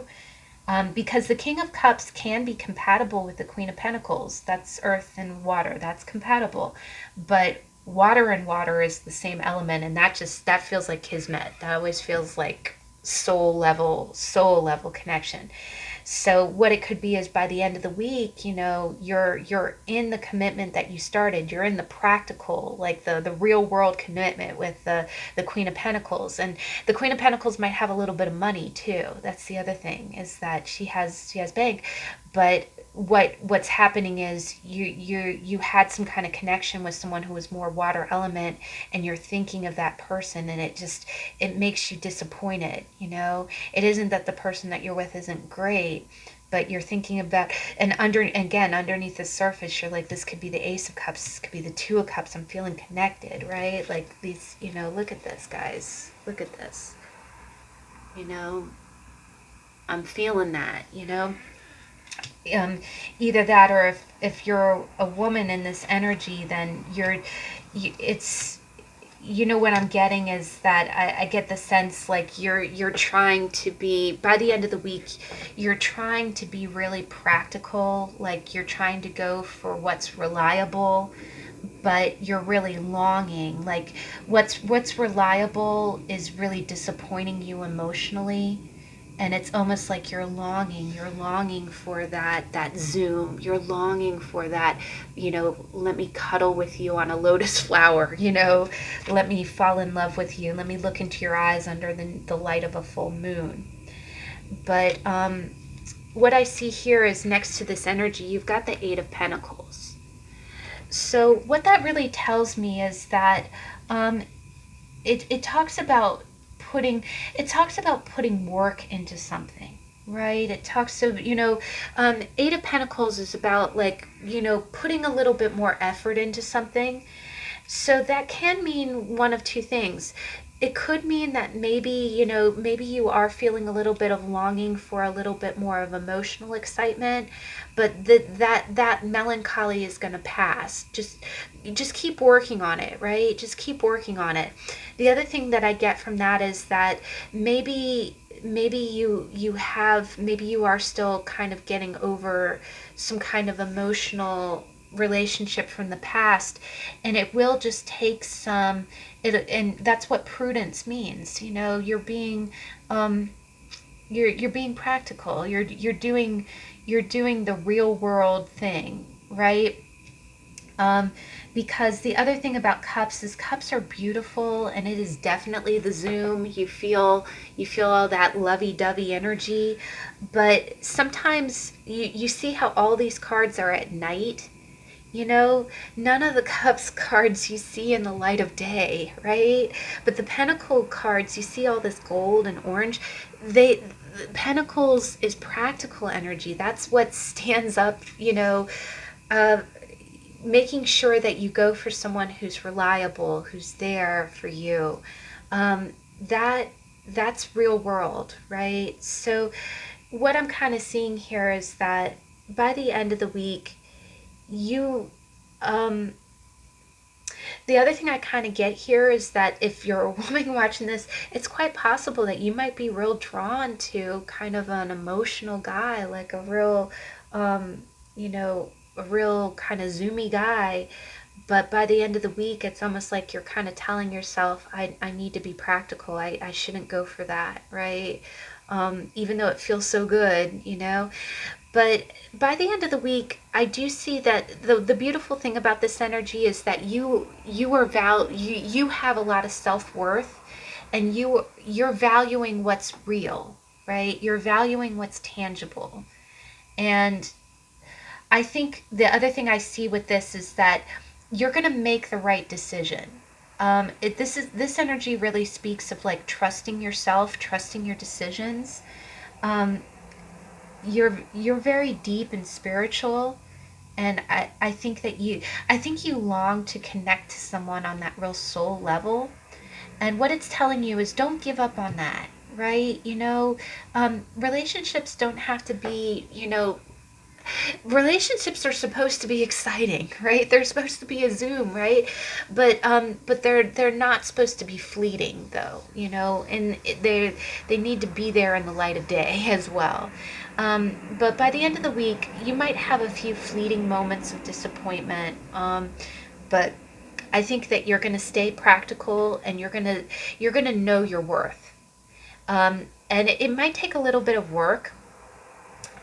Because the King of Cups can be compatible with the Queen of Pentacles. That's earth and water. That's compatible. But water and water is the same element, and that feels like kismet. That always feels like soul level connection. So what it could be is by the end of the week, you're in the commitment that you started. You're in the practical, like the real world commitment with the Queen of Pentacles. And the Queen of Pentacles might have a little bit of money too. That's the other thing, is that she has bank. But what's happening is you had some kind of connection with someone who was more water element, and you're thinking of that person, and it makes you disappointed. It isn't that the person that you're with isn't great, but you're thinking of that. And underneath the surface, you're like, this could be the Ace of Cups, this could be the Two of Cups. I'm feeling connected, right? Like these, look at this, guys, look at this. I'm feeling that. um, Either that, or if you're a woman in this energy, then it's, what I'm getting is that I get the sense like you're trying to be, by the end of the week, you're trying to be really practical, like you're trying to go for what's reliable, but you're really longing, like what's reliable is really disappointing you emotionally. And it's almost like you're longing for that Zoom, you're longing for that, let me cuddle with you on a lotus flower, let me fall in love with you, let me look into your eyes under the light of a full moon. But what I see here is, next to this energy, you've got the Eight of Pentacles. So what that really tells me is that it talks about putting work into something, right? It talks, so Eight of Pentacles is about, like, putting a little bit more effort into something. So that can mean one of two things. It could mean that maybe you are feeling a little bit of longing for a little bit more of emotional excitement, but that melancholy is going to pass. Just keep working on it, right? Just keep working on it. The other thing that I get from that is that maybe you are still kind of getting over some kind of emotional relationship from the past, and it will just take some and that's what prudence means. You're being practical. You're doing the real world thing, right? Because the other thing about cups is, cups are beautiful, and it is definitely the Zoom. You feel all that lovey-dovey energy, but sometimes you see how all these cards are at night. None of the cups cards you see in the light of day, right? But the pentacle cards, you see all this gold and orange. Pentacles is practical energy. That's what stands up, uh, making sure that you go for someone who's reliable, who's there for you. That's real world, right? So what I'm kind of seeing here is that by the end of the week, you um the other thing I kind of get here is that if you're a woman watching this, it's quite possible that you might be real drawn to kind of an emotional guy, like um a real kind of zoomy guy. But by the end of the week, it's almost like you're kind of telling yourself, I need to be practical. I shouldn't go for that, right? even though it feels so good, you know. But by the end of the week, I do see that the beautiful thing about this energy is that you have a lot of self-worth, and you're valuing what's real, right? You're valuing what's tangible. And I think the other thing I see with this is that you're going to make the right decision. This energy really speaks of like trusting yourself, trusting your decisions. Um, you're very deep and spiritual, and I think you long to connect to someone on that real soul level. And what it's telling you is don't give up on that, right? Relationships don't have to be, relationships are supposed to be exciting, right? They're supposed to be a zoom, right? But they're not supposed to be fleeting, though, and they need to be there in the light of day as well. But by the end of the week, you might have a few fleeting moments of disappointment. But I think that you're going to stay practical, and you're gonna know your worth. And it might take a little bit of work.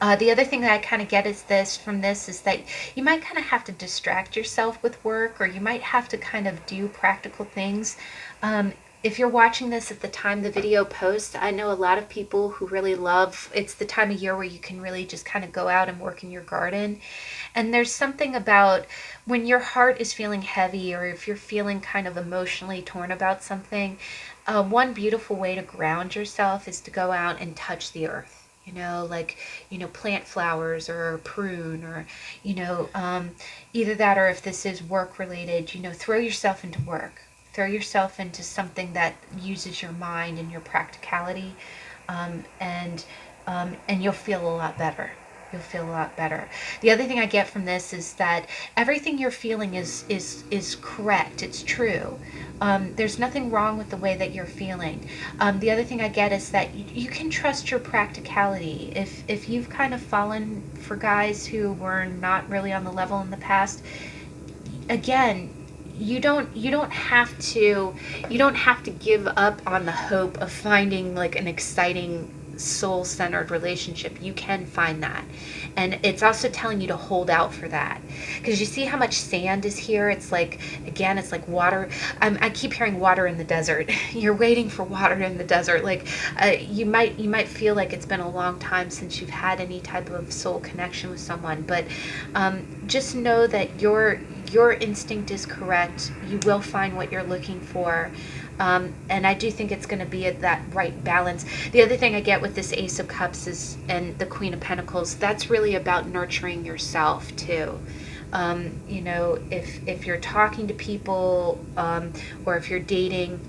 The other thing that I kind of get is this from this is that you might kind of have to distract yourself with work, or you might have to kind of do practical things. If you're watching this at the time the video posts, I know a lot of people who really love, it's the time of year where you can really just kind of go out and work in your garden. And there's something about when your heart is feeling heavy, or if you're feeling kind of emotionally torn about something, one beautiful way to ground yourself is to go out and touch the earth. Like, plant flowers or prune, or, either that, or if this is work related, throw yourself into work. Throw yourself into something that uses your mind and your practicality, um, and and you'll feel a lot better. You'll feel a lot better. The other thing I get from this is that everything you're feeling is correct. It's true. There's nothing wrong with the way that you're feeling. The other thing I get is that you can trust your practicality. If you've kind of fallen for guys who were not really on the level in the past, again, you don't have to give up on the hope of finding like an exciting soul-centered relationship. You can find that. And it's also telling you to hold out for that, because you see how much sand is here. It's like, again, it's like water. I keep hearing water in the desert. You're waiting for water in the desert. Like, you might feel like it's been a long time since you've had any type of soul connection with someone, but just know that your instinct is correct. You will find what you're looking for. And I do think it's going to be at that right balance. The other thing I get with this Ace of Cups and the Queen of Pentacles, that's really about nurturing yourself too. If you're talking to people, or if you're dating,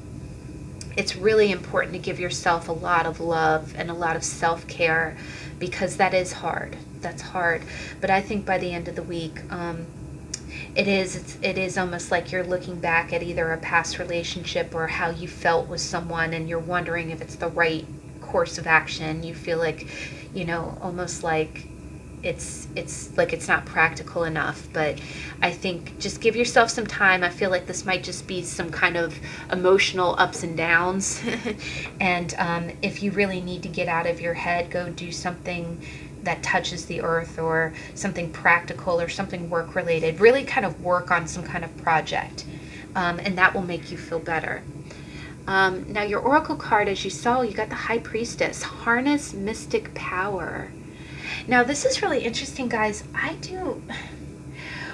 it's really important to give yourself a lot of love and a lot of self-care, because that is hard. That's hard. But I think by the end of the week, it is almost like you're looking back at either a past relationship or how you felt with someone, and you're wondering if it's the right course of action. You feel like, almost like it's not practical enough. But I think just give yourself some time. I feel like this might just be some kind of emotional ups and downs. And if you really need to get out of your head, go do something that touches the earth, or something practical, or something work related. Really kind of work on some kind of project, and that will make you feel better. Now your oracle card, as you saw, you got the High Priestess. Harness mystic power. Now this is really interesting, guys.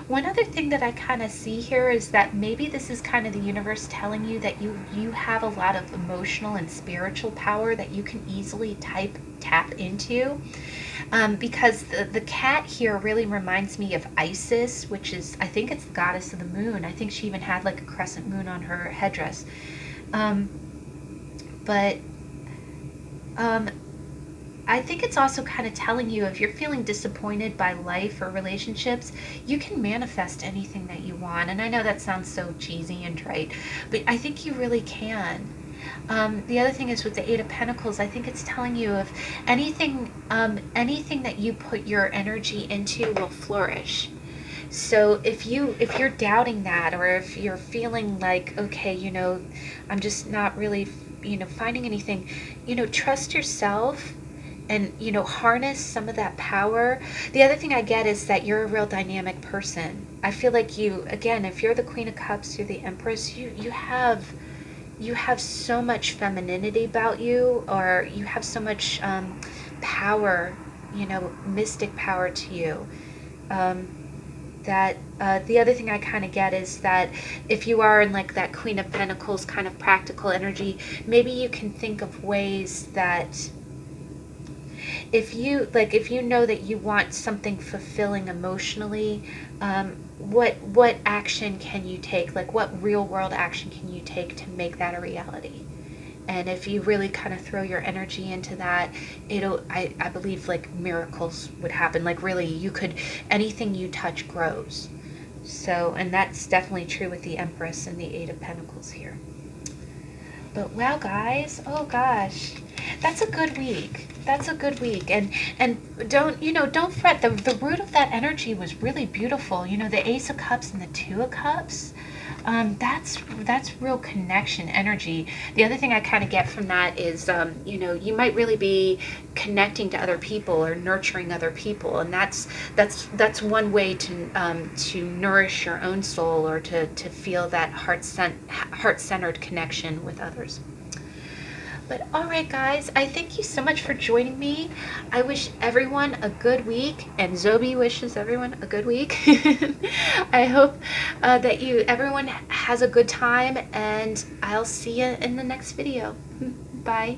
One other thing that I kind of see here is that maybe this is kind of the universe telling you that you have a lot of emotional and spiritual power that you can easily tap into. Because the cat here really reminds me of Isis, which is, I think it's the goddess of the moon. I think she even had like a crescent moon on her headdress. But I think it's also kind of telling you, if you're feeling disappointed by life or relationships, you can manifest anything that you want. And I know that sounds so cheesy and trite, but I think you really can. The other thing is with the Eight of Pentacles, I think it's telling you if anything that you put your energy into will flourish. So if you're doubting that, or if you're feeling like, okay, I'm just not really finding anything, trust yourself and, harness some of that power. The other thing I get is that you're a real dynamic person. I feel like you, again, if you're the Queen of Cups, you're the Empress, you have so much femininity about you, or you have so much power, mystic power to you. That the other thing I kind of get is that if you are in like that Queen of Pentacles kind of practical energy, maybe you can think of ways that if you know that you want something fulfilling emotionally, what action can you take? Like, what real world action can you take to make that a reality? And if you really kind of throw your energy into that, I believe like miracles would happen. Like, really, anything you touch grows. So, and that's definitely true with the Empress and the Eight of Pentacles here. But wow, guys, oh gosh, that's a good week. That's a good week. And don't fret. The root of that energy was really beautiful. The Ace of Cups and the Two of Cups. That's real connection energy. The other thing I kind of get from that is, you might really be connecting to other people or nurturing other people, and that's one way to nourish your own soul, or to feel that heart-centered connection with others. But all right, guys, I thank you so much for joining me. I wish everyone a good week, and Zobey wishes everyone a good week. I hope that everyone has a good time, and I'll see you in the next video. Bye.